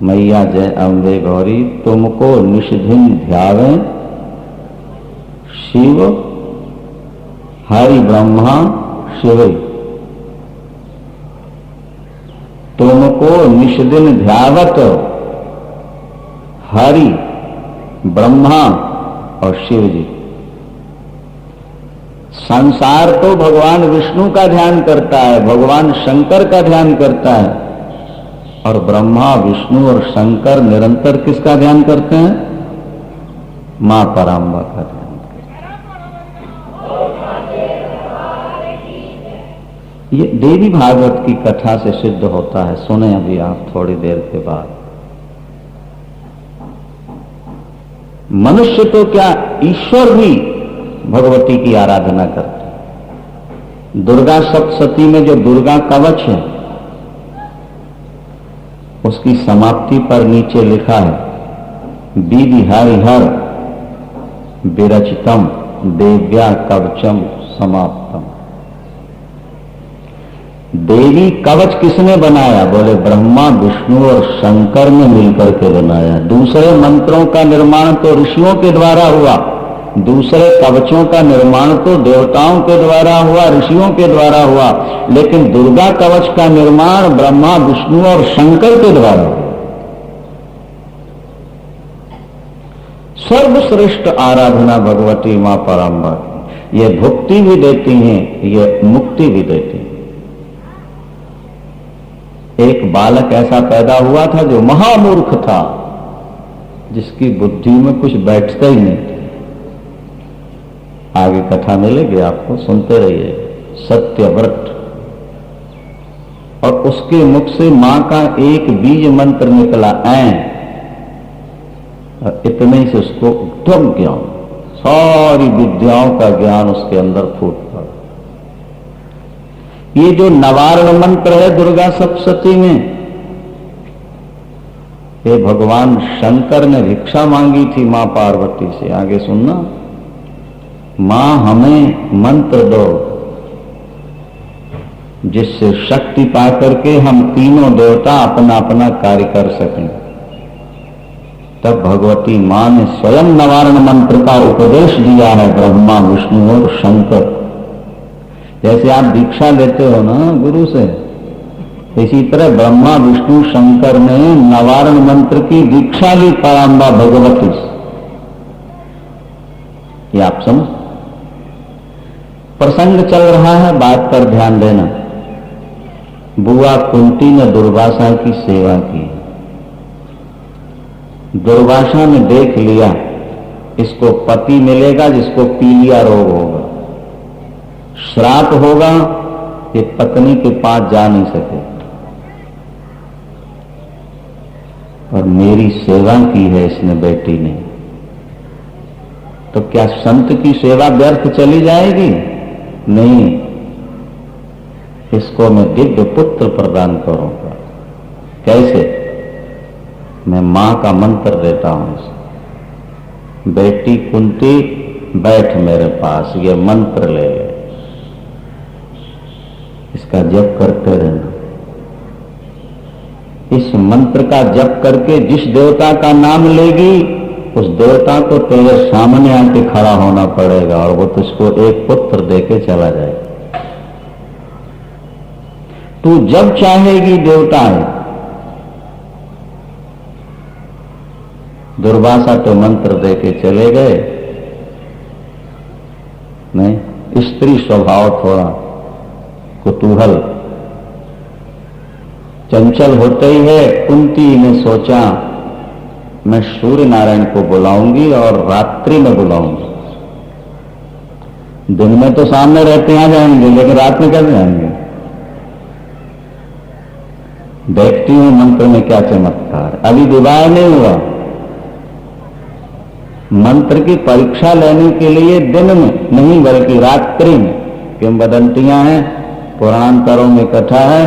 मैया जय अम्बे गौरी, तुमको निषिधिन ध्यावे शिव हरि ब्रह्मा शिव। तुमको निषिदिन ध्यावत हरि ब्रह्मा और शिव जी। संसार तो भगवान विष्णु का ध्यान करता है, भगवान शंकर का ध्यान करता है, और ब्रह्मा विष्णु और शंकर निरंतर किसका ध्यान करते हैं? मां पराम्बा का ध्यान। ये देवी भागवत की कथा से सिद्ध होता है। सुने अभी आप थोड़ी देर के बाद। मनुष्य तो क्या, ईश्वर भी भगवती की आराधना करते हैं। दुर्गा सप्तशती में जो दुर्गा कवच है उसकी समाप्ति पर नीचे लिखा है, बीदी हरिहर विरचितम देव्या कवचम समाप्तम। देवी कवच किसने बनाया? बोले ब्रह्मा विष्णु और शंकर ने मिलकर के बनाया। दूसरे मंत्रों का निर्माण तो ऋषियों के द्वारा हुआ, दूसरे कवचों का निर्माण तो देवताओं के द्वारा हुआ, ऋषियों के द्वारा हुआ, लेकिन दुर्गा कवच का निर्माण ब्रह्मा विष्णु और शंकर के द्वारा हुआ। सर्वश्रेष्ठ आराधना भगवती मां पराम्बा की। ये भुक्ति भी देती हैं, ये मुक्ति भी देती हैं। एक बालक ऐसा पैदा हुआ था जो महामूर्ख था, जिसकी बुद्धि में कुछ बैठता ही नहीं। आगे कथा मिलेगी आपको, सुनते रहिए। सत्यव्रत, और उसके मुख से मां का एक बीज मंत्र निकला, ऐ, और इतने से उसको एकदम ज्ञान, सारी विद्याओं का ज्ञान उसके अंदर फूट पड़ा। ये जो नवारण मंत्र है दुर्गा सप्तशती में, ये भगवान शंकर ने भिक्षा मांगी थी मां पार्वती से। आगे सुनना, मां हमें मंत्र दो जिससे शक्ति पाकर के हम तीनों देवता अपना अपना कार्य कर सकें। तब भगवती मां ने स्वयं नवारण मंत्र का उपदेश दिया है ब्रह्मा विष्णु और शंकर। जैसे आप दीक्षा लेते हो ना गुरु से, इसी तरह ब्रह्मा विष्णु शंकर ने नवारण मंत्र की दीक्षा ली पराम्बा भगवती से। ये आप समझ, प्रसंग चल रहा है, बात पर ध्यान देना। बुआ कुंती ने दुर्वासा की सेवा की। दुर्वासा ने देख लिया इसको पति मिलेगा जिसको पीलिया रोग होगा, श्राप होगा, ये पत्नी के पास जा नहीं सके। और मेरी सेवा की है इसने बेटी ने, तो क्या संत की सेवा व्यर्थ चली जाएगी? नहीं, इसको मैं दिव्य पुत्र प्रदान करूंगा। कैसे? मैं मां का मंत्र देता हूं इसे, बेटी कुंती बैठ मेरे पास, ये मंत्र ले ले, इसका जप करते रहना। इस मंत्र का जप करके जिस देवता का नाम लेगी उस देवता को तेरे सामने आके खड़ा होना पड़ेगा और वो तुझको एक पुत्र देके चला जाएगा। तू जब चाहेगी देवता है। दुर्वासा तो मंत्र देके चले गए। नहीं, स्त्री स्वभाव थोड़ा कुतूहल चंचल होते ही है। कुंती ने सोचा मैं सूर्य नारायण को बुलाऊंगी और रात्रि में बुलाऊंगी। दिन में तो सामने रहते आ जाएंगे, लेकिन रात में कैसे आएंगे? देखती हूं मंत्र में क्या चमत्कार। अभी विवाह नहीं हुआ, मंत्र की परीक्षा लेने के लिए दिन में नहीं बल्कि रात्रि में। किंवदंतियां हैं, पुराणांतरों में कथा है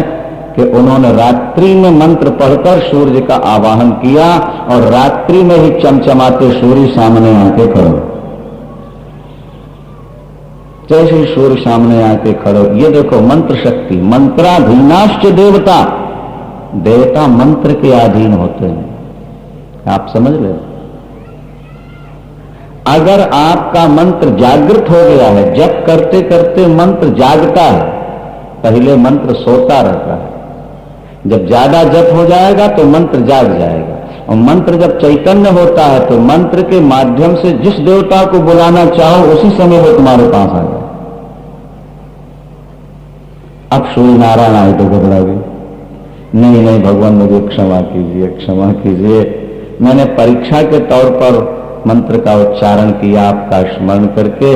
कि उन्होंने रात्रि में मंत्र पढ़कर सूर्य का आवाहन किया और रात्रि में ही चमचमाते सूर्य सामने आके खड़े। जैसे सूर्य सामने आके खड़े, ये देखो मंत्र शक्ति। मंत्राधीनाश्च देवता, देवता मंत्र के अधीन होते हैं। आप समझ ले, अगर आपका मंत्र जागृत हो गया है, जप करते करते मंत्र जागता है, पहले मंत्र सोता रहता है, जब ज्यादा जप हो जाएगा तो मंत्र जाग जाएगा। और मंत्र जब चैतन्य होता है तो मंत्र के माध्यम से जिस देवता को बुलाना चाहो उसी समय वो तुम्हारे पास आ जाए। अब सूर्य नारायण आए तो घबरा गए। नहीं नहीं भगवान, मुझे क्षमा कीजिए, क्षमा कीजिए, मैंने परीक्षा के तौर पर मंत्र का उच्चारण किया आपका स्मरण करके,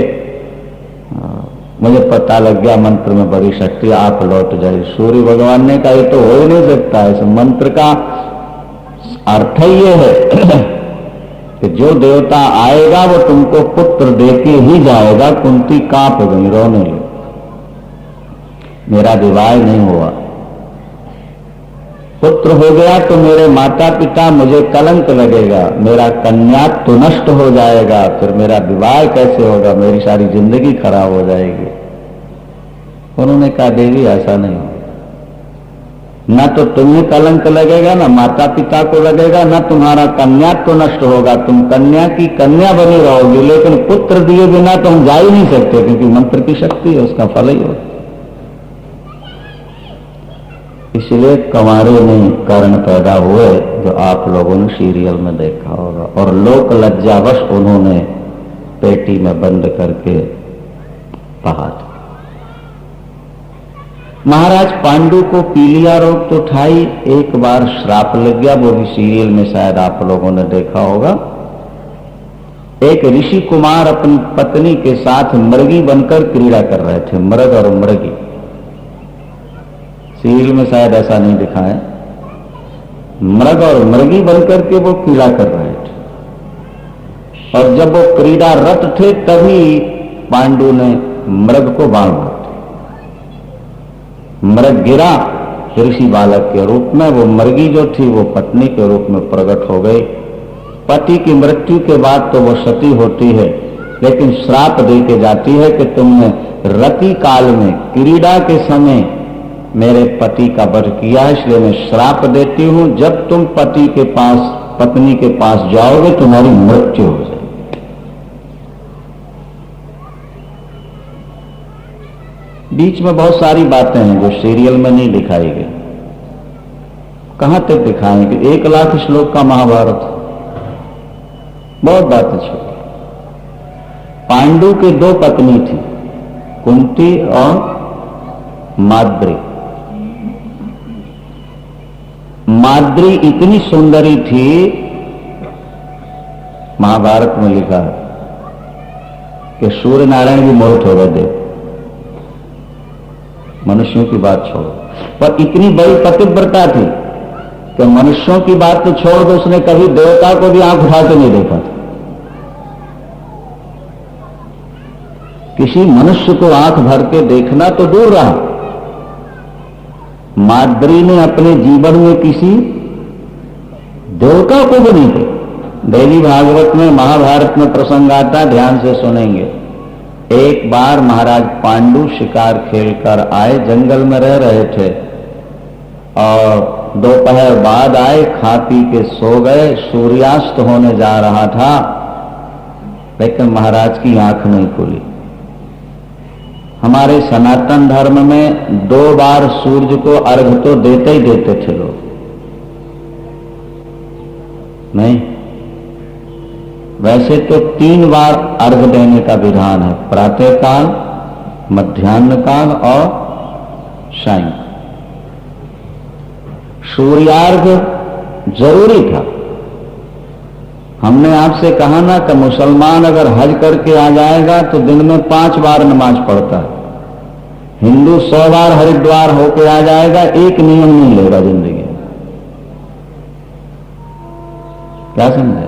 मुझे पता लग गया मंत्र में बड़ी शक्ति, आप लौट जाइए। सूर्य भगवान ने कहा ये तो हो ही नहीं सकता। इस मंत्र का अर्थ ही ये है कि जो देवता आएगा वो तुमको पुत्र देके ही जाएगा। कुंती कांप गई, रोने लगी, मेरा विवाह नहीं हुआ, पुत्र हो गया तो मेरे माता पिता, मुझे कलंक लगेगा, मेरा कन्यात्व तो नष्ट हो जाएगा, फिर मेरा विवाह कैसे होगा, मेरी सारी जिंदगी खराब हो जाएगी। उन्होंने कहा देवी ऐसा नहीं हो, ना तो तुम्हें कलंक लगेगा, ना माता पिता को लगेगा, ना तुम्हारा कन्यात्व तो नष्ट होगा, तुम कन्या की कन्या बनी रहोगी, लेकिन पुत्र दिए बिना तो हम जा ही नहीं सकते, क्योंकि मंत्र की शक्ति है, उसका फल ही होगा। इसलिए कंवारे में कर्ण पैदा हुए, जो आप लोगों ने सीरियल में देखा होगा, और लोक लज्जावश उन्होंने पेटी में बंद करके बहा दिया। महाराज पांडु को पीलिया रोग तो था ही, एक बार श्राप लग गया, वो भी सीरियल में शायद आप लोगों ने देखा होगा। एक ऋषि कुमार अपनी पत्नी के साथ मृगी बनकर क्रीड़ा कर रहे थे, मृग और मृगी। सीरियल में शायद ऐसा नहीं दिखा है, मृग और मृगी बनकर के वो क्रीड़ा कर रहे थे, और जब वो क्रीड़ा रत थे तभी पांडु ने मृग को बाण मार दिया। मृग गिरा ऋषि बालक के रूप में, वो मृगी जो थी वो पत्नी के रूप में प्रकट हो गई। पति की मृत्यु के बाद तो वो सती होती है, लेकिन श्राप दे के जाती है कि तुमने रति काल में क्रीड़ा के समय मेरे पति का वध किया है, इसलिए मैं श्राप देती हूं, जब तुम पति के पास, पत्नी के पास जाओगे तुम्हारी मृत्यु हो जाएगी। बीच में बहुत सारी बातें हैं जो सीरियल में नहीं दिखाई गई। कहां तक दिखाएंगे? 1 लाख श्लोक का महाभारत, बहुत बातें छोटी। पांडु की 2 पत्नी थी, कुंती और माद्री। माद्री इतनी सुंदरी थी, महाभारत में लिखा है कि सूर्य नारायण भी मोहित हो गए थे। मनुष्यों की बात छोड़ो, पर इतनी बड़ी पतिव्रता थी कि मनुष्यों की बात तो छोड़ दो, उसने कभी देवता को भी आंख उठा के नहीं देखा था। किसी मनुष्य को आंख भर के देखना तो दूर रहा, माद्री ने अपने जीवन में किसी देवता को भी नहीं देखा। देवी भागवत में, महाभारत में प्रसंग आता, ध्यान से सुनेंगे। एक बार महाराज पांडु शिकार खेलकर आए, जंगल में रह रहे थे और दोपहर बाद आए, खा पी के सो गए। सूर्यास्त होने जा रहा था, लेकिन महाराज की आंख नहीं खुली। हमारे सनातन धर्म में 2 बार सूर्य को अर्घ तो देते ही देते थे लोग, नहीं? वैसे तो 3 बार अर्घ देने का विधान है, प्रातः काल, मध्याह्न काल और सायं। सूर्यार्घ जरूरी था। हमने आपसे कहा ना कि मुसलमान अगर हज करके आ जाएगा तो दिन में 5 बार नमाज पढ़ता है। हिंदू 100 बार हरिद्वार होके आ जाएगा, एक नियम नहीं लेगा जिंदगी में। क्या समझे?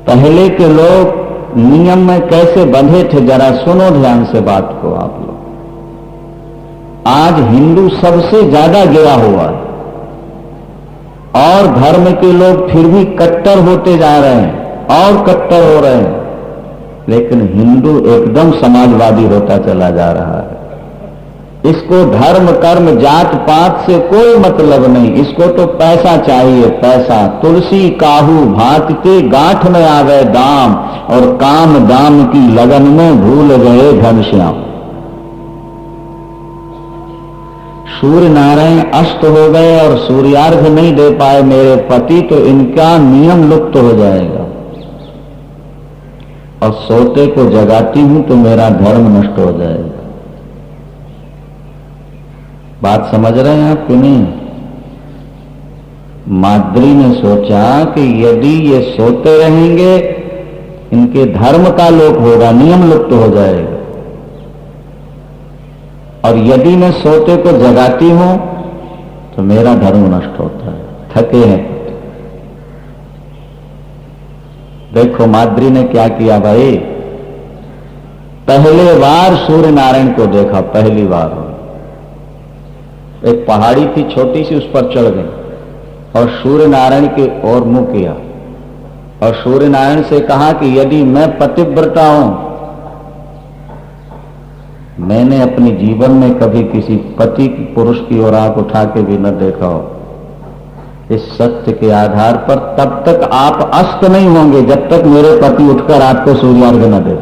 पहले के लोग नियम में कैसे बंधे थे, जरा सुनो ध्यान से बात को आप लोग। आज हिंदू सबसे ज्यादा गिरा हुआ है और धर्म के लोग फिर भी कट्टर होते जा रहे हैं और कट्टर हो रहे हैं, लेकिन हिंदू एकदम समाजवादी होता चला जा रहा है। इसको धर्म कर्म जात पात से कोई मतलब नहीं, इसको तो पैसा चाहिए, पैसा। तुलसी काहू भात के गांठ में आ गए दाम, और काम दाम की लगन में भूल गए घनश्याम। सूर्य नारायण अस्त हो गए और सूर्यार्घ नहीं दे पाए मेरे पति, तो इनका नियम लुप्त हो जाएगा। और सोते को जगाती हूं तो मेरा धर्म नष्ट हो जाएगा। बात समझ रहे हैं आप कि नहीं? माद्री ने सोचा कि यदि ये सोते रहेंगे, इनके धर्म का लोप होगा, नियम लुप्त हो जाएगा। और यदि मैं सोते को जगाती हूं तो मेरा धर्म नष्ट होता है। थके हैं। देखो माद्री ने क्या किया भाई, पहले बार सूर्य नारायण को देखा, पहली बार। एक पहाड़ी थी छोटी सी, उस पर चढ़ गई और सूर्य नारायण की ओर मुंह किया और सूर्य नारायण से कहा कि यदि मैं पतिव्रता हूं, मैंने अपने जीवन में कभी किसी पति की पुरुष की ओर आंख उठा के भी न देखा हो, इस सत्य के आधार पर तब तक आप अस्त नहीं होंगे जब तक मेरे पति उठकर आपको सूर्यार्घ न दे।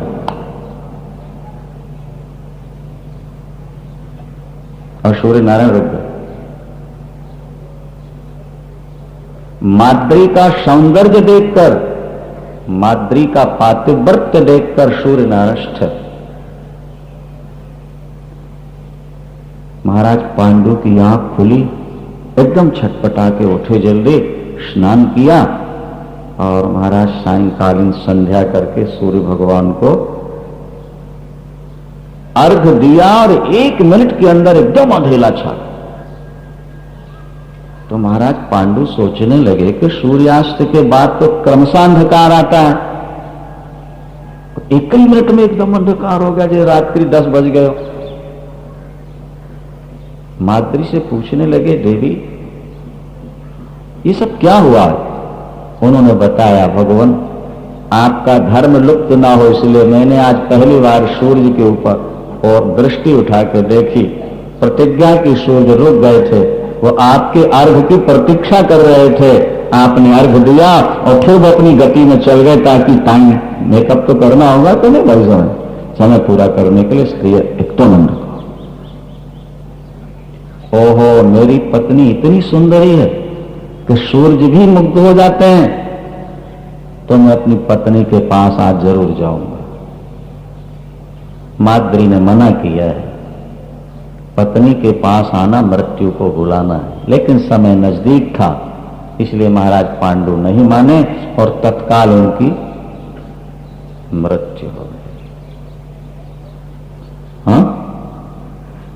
और सूर्य नारायण रुक गए। माद्री का सौंदर्य देखकर, माद्री का पातिव्रत्य देखकर सूर्य नारायण स्थिर। महाराज पांडु की आंख खुली, एकदम छटपटा के उठे, जल्दी स्नान किया और महाराज सायंकालीन संध्या करके सूर्य भगवान को अर्घ दिया और 1 मिनट के अंदर एकदम अंधेला छा। तो महाराज पांडु सोचने लगे कि सूर्यास्त के बाद तो क्रमशः अंधकार आता है, 1 ही मिनट में एकदम अंधकार हो गया, जैसे रात्रि 10 बज गए। माद्री से पूछने लगे, देवी ये सब क्या हुआ? उन्होंने बताया, भगवान आपका धर्म लुप्त ना हो इसलिए मैंने आज पहली बार सूर्य के ऊपर और दृष्टि उठा के देखी। प्रतिज्ञा की सूर्य रुक गए थे, वो आपके अर्घ की प्रतीक्षा कर रहे थे। आपने अर्घ दिया और फिर वो अपनी गति में चल गए, ताकि टाइम मेकअप तो करना होगा, तो नहीं भाई समय पूरा करने के लिए स्त्री एक तो नंद को। ओहो, मेरी पत्नी इतनी सुंदरी है कि सूर्य भी मुग्ध हो जाते हैं, तो मैं अपनी पत्नी के पास आज जरूर जाऊंगा। माद्री ने मना किया है, पत्नी के पास आना मृत्यु को बुलाना है। लेकिन समय नजदीक था, इसलिए महाराज पांडु नहीं माने और तत्काल उनकी मृत्यु हो गई। हाँ,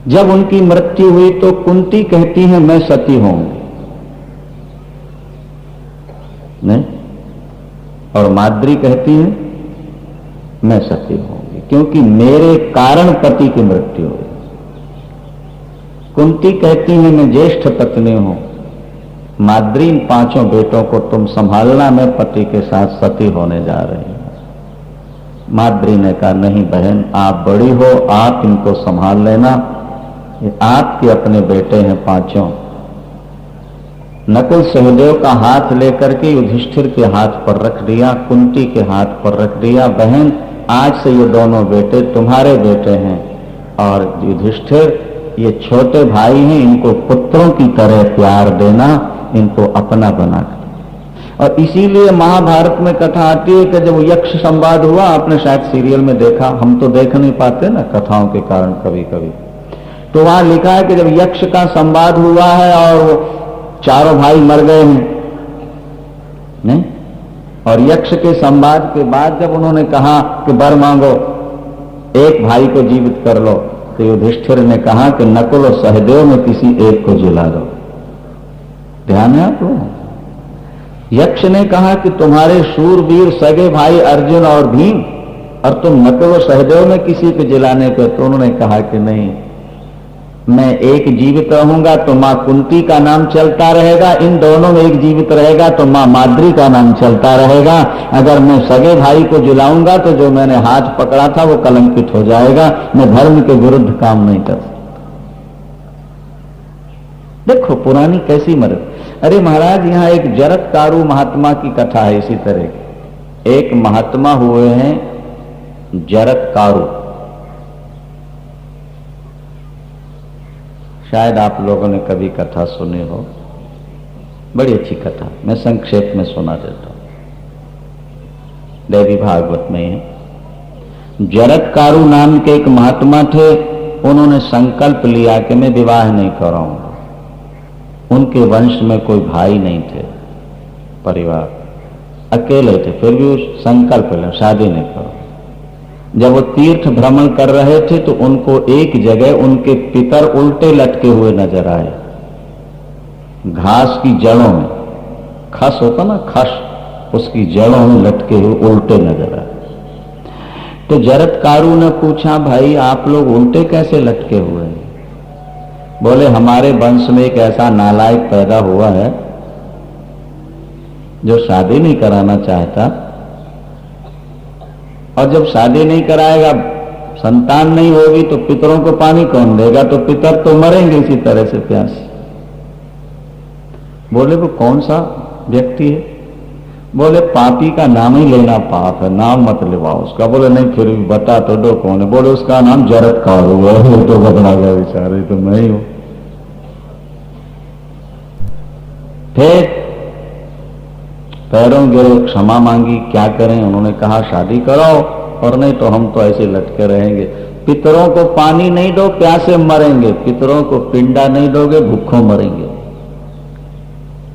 जब उनकी मृत्यु हुई तो कुंती कहती है मैं सती होंगी, नहीं, और माद्री कहती है मैं सती होंगी क्योंकि मेरे कारण पति की मृत्यु हुई। कुंती कहती है मैं ज्येष्ठ पत्नी हूं, माद्री इन 5 बेटों को तुम संभालना, मैं पति के साथ सती होने जा रही हूं। माद्री ने कहा नहीं बहन, आप बड़ी हो, आप इनको संभाल लेना, ये आपके अपने बेटे हैं 5। नकुल सहदेव का हाथ लेकर के युधिष्ठिर के हाथ पर रख दिया, कुंती के हाथ पर रख दिया, बहन आज से ये दोनों बेटे तुम्हारे बेटे हैं, और युधिष्ठिर ये छोटे भाई हैं, इनको पुत्रों की तरह प्यार देना, इनको अपना बनाकर। और इसीलिए महाभारत में कथा आती है कि जब यक्ष संवाद हुआ, आपने शायद सीरियल में देखा, हम तो देख नहीं पाते ना कथाओं के कारण कभी कभी, तो वहां लिखा है कि जब यक्ष का संवाद हुआ है और वो 4 भाई मर गए हैं, नहीं, और यक्ष के संवाद के बाद जब उन्होंने कहा कि वर मांगो, एक भाई को जीवित कर लो, तो युधिष्ठिर ने कहा कि नकुल और सहदेव में किसी एक को जिला दो। ध्यान है आपको? यक्ष ने कहा कि तुम्हारे शूरवीर सगे भाई अर्जुन और भीम, और तुम नकुल और सहदेव में किसी को जिलाने पे, तो उन्होंने कहा कि नहीं, मैं एक जीवित रहूंगा तो मां कुंती का नाम चलता रहेगा, इन दोनों में एक जीवित रहेगा तो मां माद्री का नाम चलता रहेगा। अगर मैं सगे भाई को जिलाऊंगा तो जो मैंने हाथ पकड़ा था वो कलंकित हो जाएगा, मैं धर्म के विरुद्ध काम नहीं कर सकता। देखो पुरानी कैसी मदद। अरे महाराज, यहां एक जरत्कारु महात्मा की कथा है इसी तरह की। एक महात्मा हुए हैं जरत्कारु, शायद आप लोगों ने कभी कथा सुनी हो, बड़ी अच्छी कथा, मैं संक्षेप में सुना देता हूं, देवी भागवत में है। जरत्कारु नाम के एक महात्मा थे, उन्होंने संकल्प लिया कि मैं विवाह नहीं कराऊंगा। उनके वंश में कोई भाई नहीं थे, परिवार अकेले थे, फिर भी संकल्प लिया शादी नहीं करो। जब वो तीर्थ भ्रमण कर रहे थे तो उनको एक जगह उनके पितर उल्टे लटके हुए नजर आए, घास की जड़ों में, खस होता ना खस, उसकी जड़ों में लटके हुए उल्टे नजर आए। तो जरत्कारु ने पूछा भाई आप लोग उल्टे कैसे लटके हुए हैं? बोले हमारे वंश में एक ऐसा नालायक पैदा हुआ है जो शादी नहीं कराना चाहता, और जब शादी नहीं कराएगा, संतान नहीं होगी तो पितरों को पानी कौन देगा? तो पितर तो मरेंगे इसी तरह से प्यास। बोले वो कौन सा व्यक्ति है? बोले पापी का नाम ही लेना पाप है, नाम मत लेवाओ उसका। बोले नहीं फिर भी बता तो दो कौन है? बोले उसका नाम जरत्कारु है। तो बदला गया बेचारे, तो मैं ही हूं। फिर पैरों गिरे, क्षमा मांगी, क्या करें? उन्होंने कहा शादी कराओ, और नहीं तो हम तो ऐसे लटके रहेंगे। पितरों को पानी नहीं दो, प्यासे मरेंगे। पितरों को पिंडा नहीं दोगे, भूखों मरेंगे।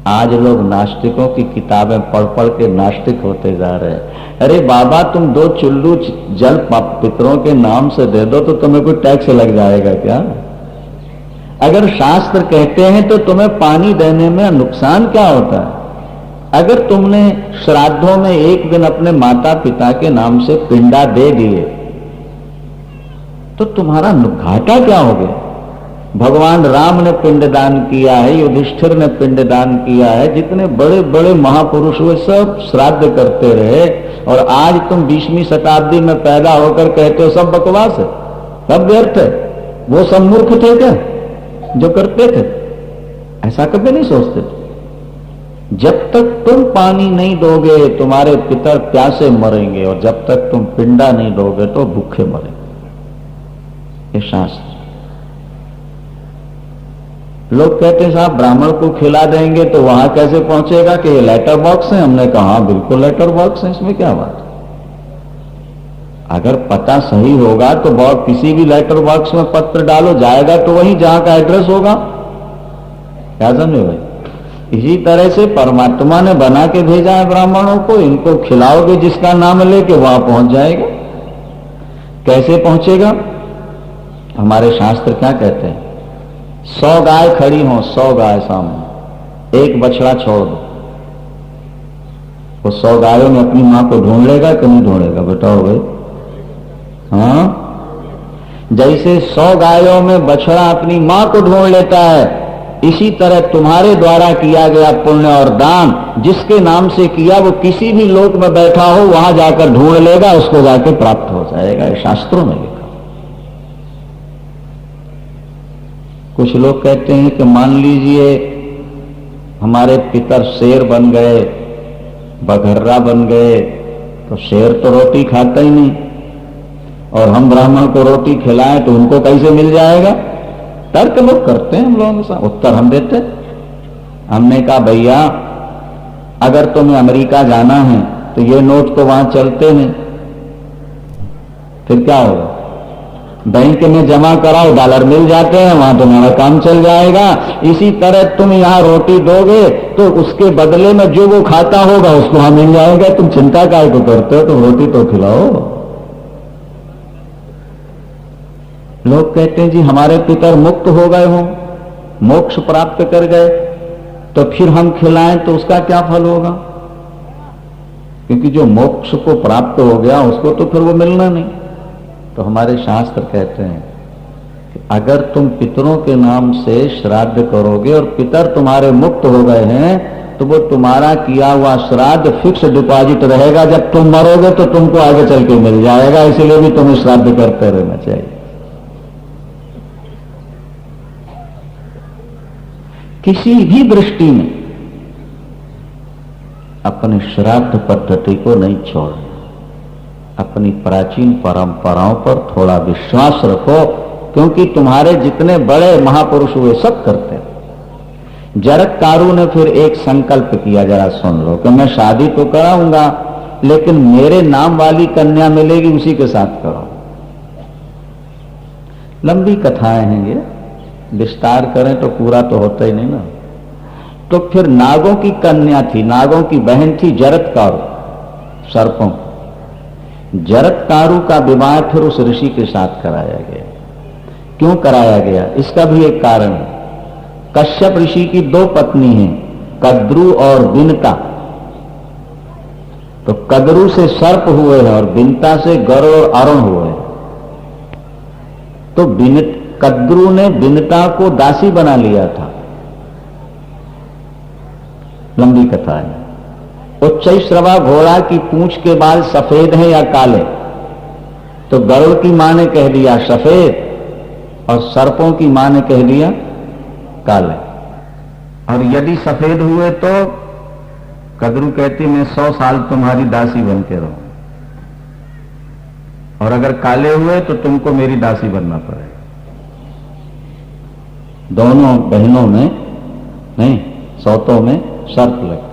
आज लोग नास्तिकों की किताबें पढ़ पढ़ के नास्तिक होते जा रहे हैं। अरे बाबा तुम 2 चुल्लू जल पितरों के नाम से दे दो तो तुम्हें कोई टैक्स लग जाएगा क्या? अगर शास्त्र कहते हैं तो तुम्हें पानी देने में नुकसान क्या होता है? अगर तुमने श्राद्धों में एक दिन अपने माता पिता के नाम से पिंडा दे दिए तो तुम्हारा घाटा क्या हो गया? भगवान राम ने पिंडदान किया है, युधिष्ठिर ने पिंडदान किया है, जितने बड़े बड़े महापुरुष हुए सब श्राद्ध करते रहे, और आज तुम 20वीं शताब्दी में पैदा होकर कहते हो सब बकवास है, सब व्यर्थ है। वो सब मूर्ख थे क्या जो करते थे? ऐसा कभी नहीं सोचते थे। जब तक तुम पानी नहीं दोगे तुम्हारे पितर प्यासे मरेंगे, और जब तक तुम पिंडा नहीं दोगे तो भूखे मरेंगे। ये शास्त्र। लोग कहते हैं साहब ब्राह्मण को खिला देंगे तो वहां कैसे पहुंचेगा कि ये लेटर बॉक्स है? हमने कहा बिल्कुल लेटर बॉक्स है, इसमें क्या बात? अगर पता सही होगा तो किसी भी लेटर बॉक्स में पत्र डालो, जाएगा तो वही जहां का एड्रेस होगा। क्या समझे भाई? इसी तरह से परमात्मा ने बना के भेजा है ब्राह्मणों को, इनको खिलाओगे जिसका नाम लेके वहां पहुंच जाएगा। कैसे पहुंचेगा? हमारे शास्त्र क्या कहते हैं? 100 गाय खड़ी हो, 100 गाय सामने, एक बछड़ा छोड़ दो, वो 100 गायों में अपनी मां को ढूंढ लेगा कि नहीं ढूंढेगा? बताओ भाई। हाँ, जैसे 100 गायों में बछड़ा अपनी मां को ढूंढ लेता है, इसी तरह तुम्हारे द्वारा किया गया पुण्य और दान जिसके नाम से किया वो किसी भी लोक में बैठा हो वहां जाकर ढूंढ लेगा, उसको जाके प्राप्त हो जाएगा। ये शास्त्रों में लिखा। कुछ लोग कहते हैं कि मान लीजिए हमारे पितर शेर बन गए, बघर्रा बन गए, तो शेर तो रोटी खाता ही नहीं, और हम ब्राह्मण को रोटी खिलाएं तो उनको कैसे मिल जाएगा? तर्क लोग करते हैं हम लोगों के साथ। उत्तर हम देते, हमने कहा भैया अगर तुम्हें अमेरिका जाना है तो ये नोट तो वहां चलते नहीं, फिर क्या होगा? बैंक में जमा कराओ, डॉलर मिल जाते हैं, वहां तुम्हारा काम चल जाएगा। इसी तरह तुम यहां रोटी दोगे तो उसके बदले में जो वो खाता होगा उसको वहां मिल जाएगा। तुम चिंता काहे को करते हो? तुम रोटी तो खिलाओ। लोग कहते हैं जी हमारे पितर मुक्त हो गए हों, मोक्ष प्राप्त कर गए, तो फिर हम खिलाएं तो उसका क्या फल होगा? क्योंकि जो मोक्ष को प्राप्त हो गया उसको तो फिर वो मिलना नहीं। तो हमारे शास्त्र कहते हैं कि अगर तुम पितरों के नाम से श्राद्ध करोगे और पितर तुम्हारे मुक्त हो गए हैं तो वो तुम्हारा किया हुआ श्राद्ध फिक्स डिपॉजिट रहेगा। जब तुम मरोगे तो तुमको आगे चल के मिल जाएगा, इसलिए भी तुम्हें श्राद्ध करते रहना चाहिए। किसी भी दृष्टि में अपने श्राद्ध पद्धति को नहीं छोड़ना। अपनी प्राचीन परंपराओं पर थोड़ा विश्वास रखो, क्योंकि तुम्हारे जितने बड़े महापुरुष हुए सब करते हैं। जरत्कारु ने फिर एक संकल्प किया, जरा सुन लो, कि मैं शादी तो कराऊंगा लेकिन मेरे नाम वाली कन्या मिलेगी उसी के साथ करो। लंबी कथाएं हैं ये, विस्तार करें तो पूरा तो होता ही नहीं ना। तो फिर नागों की कन्या थी, नागों की बहन थी जरत्कारु, सर्पों। जरत्कारु का विवाह फिर उस ऋषि के साथ कराया गया। क्यों कराया गया? इसका भी एक कारण है। कश्यप ऋषि की 2 पत्नी हैं, कद्रु और बिनता। तो कद्रु से सर्प हुए हैं और बिनता से गरुड़ और अरुण हुए हैं। तो कद्रु ने बिनता को दासी बना लिया था। लंबी कथा है। उच्चैश्रवा घोड़ा की पूंछ के बाल सफेद हैं या काले? तो गरुड़ की मां ने कह दिया सफेद और सर्पों की मां ने कह दिया काले। और यदि सफेद हुए तो कद्रु कहती मैं 100 साल तुम्हारी दासी बन के रहूं, और अगर काले हुए तो तुमको मेरी दासी बनना पड़ेगा। दोनों बहनों में नहीं, सौतों में सर्प लगे।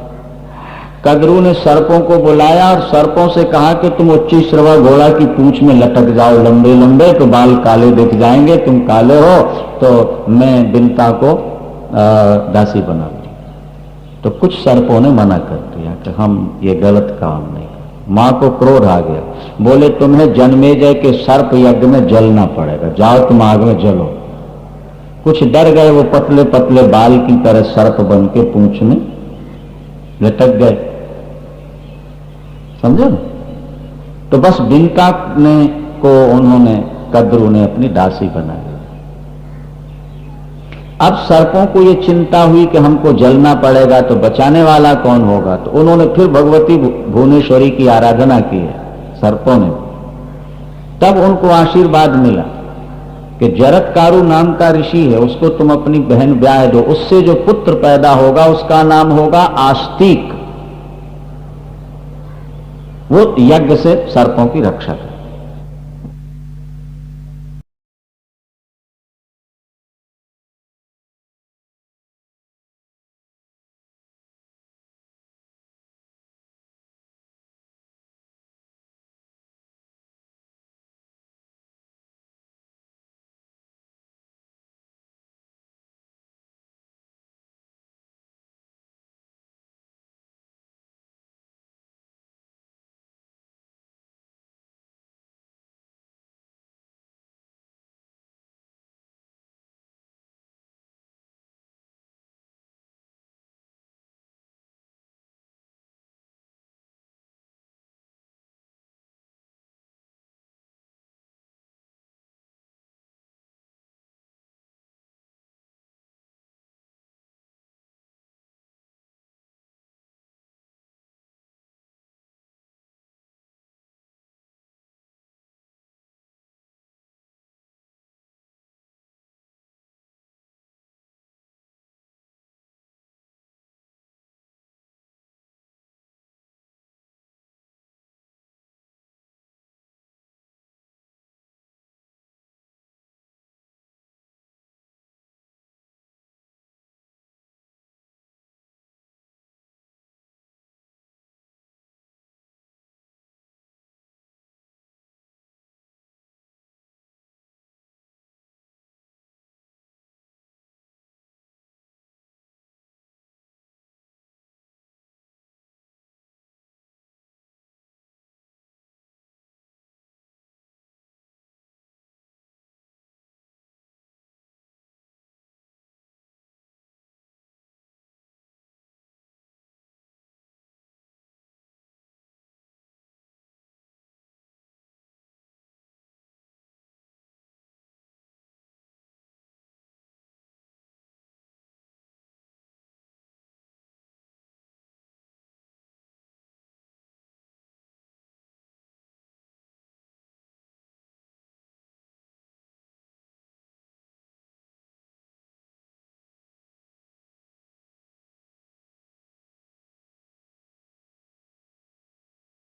कद्रु ने सर्पों को बुलाया और सर्पों से कहा कि तुम उच्चैश्रवा घोड़ा की पूंछ में लटक जाओ लंबे लंबे, तो बाल काले दिख जाएंगे, तुम काले हो तो मैं बिनता को दासी बना दूं। तो कुछ सर्पों ने मना कर दिया कि हम ये गलत काम नहीं कर। मां को क्रोध आ गया, बोले तुम्हें जन्मेजय के सर्प यज्ञ में जलना पड़ेगा, जाओ तुम आग में जलो। कुछ डर गए, वो पतले पतले बाल की तरह सर्प बन के पूंछ में लटक गए। समझो? तो बस बिनता ने को उन्होंने, कद्रु ने अपनी दासी बना ली। अब सर्पों को ये चिंता हुई कि हमको जलना पड़ेगा तो बचाने वाला कौन होगा। तो उन्होंने फिर भगवती भुवनेश्वरी की आराधना की है सर्पों ने। तब उनको आशीर्वाद मिला कि जरत्कारु नाम का ऋषि है, उसको तुम अपनी बहन ब्याह दो, उससे जो पुत्र पैदा होगा उसका नाम होगा आस्तिक। वो यज्ञ से सर्पों की रक्षा करे।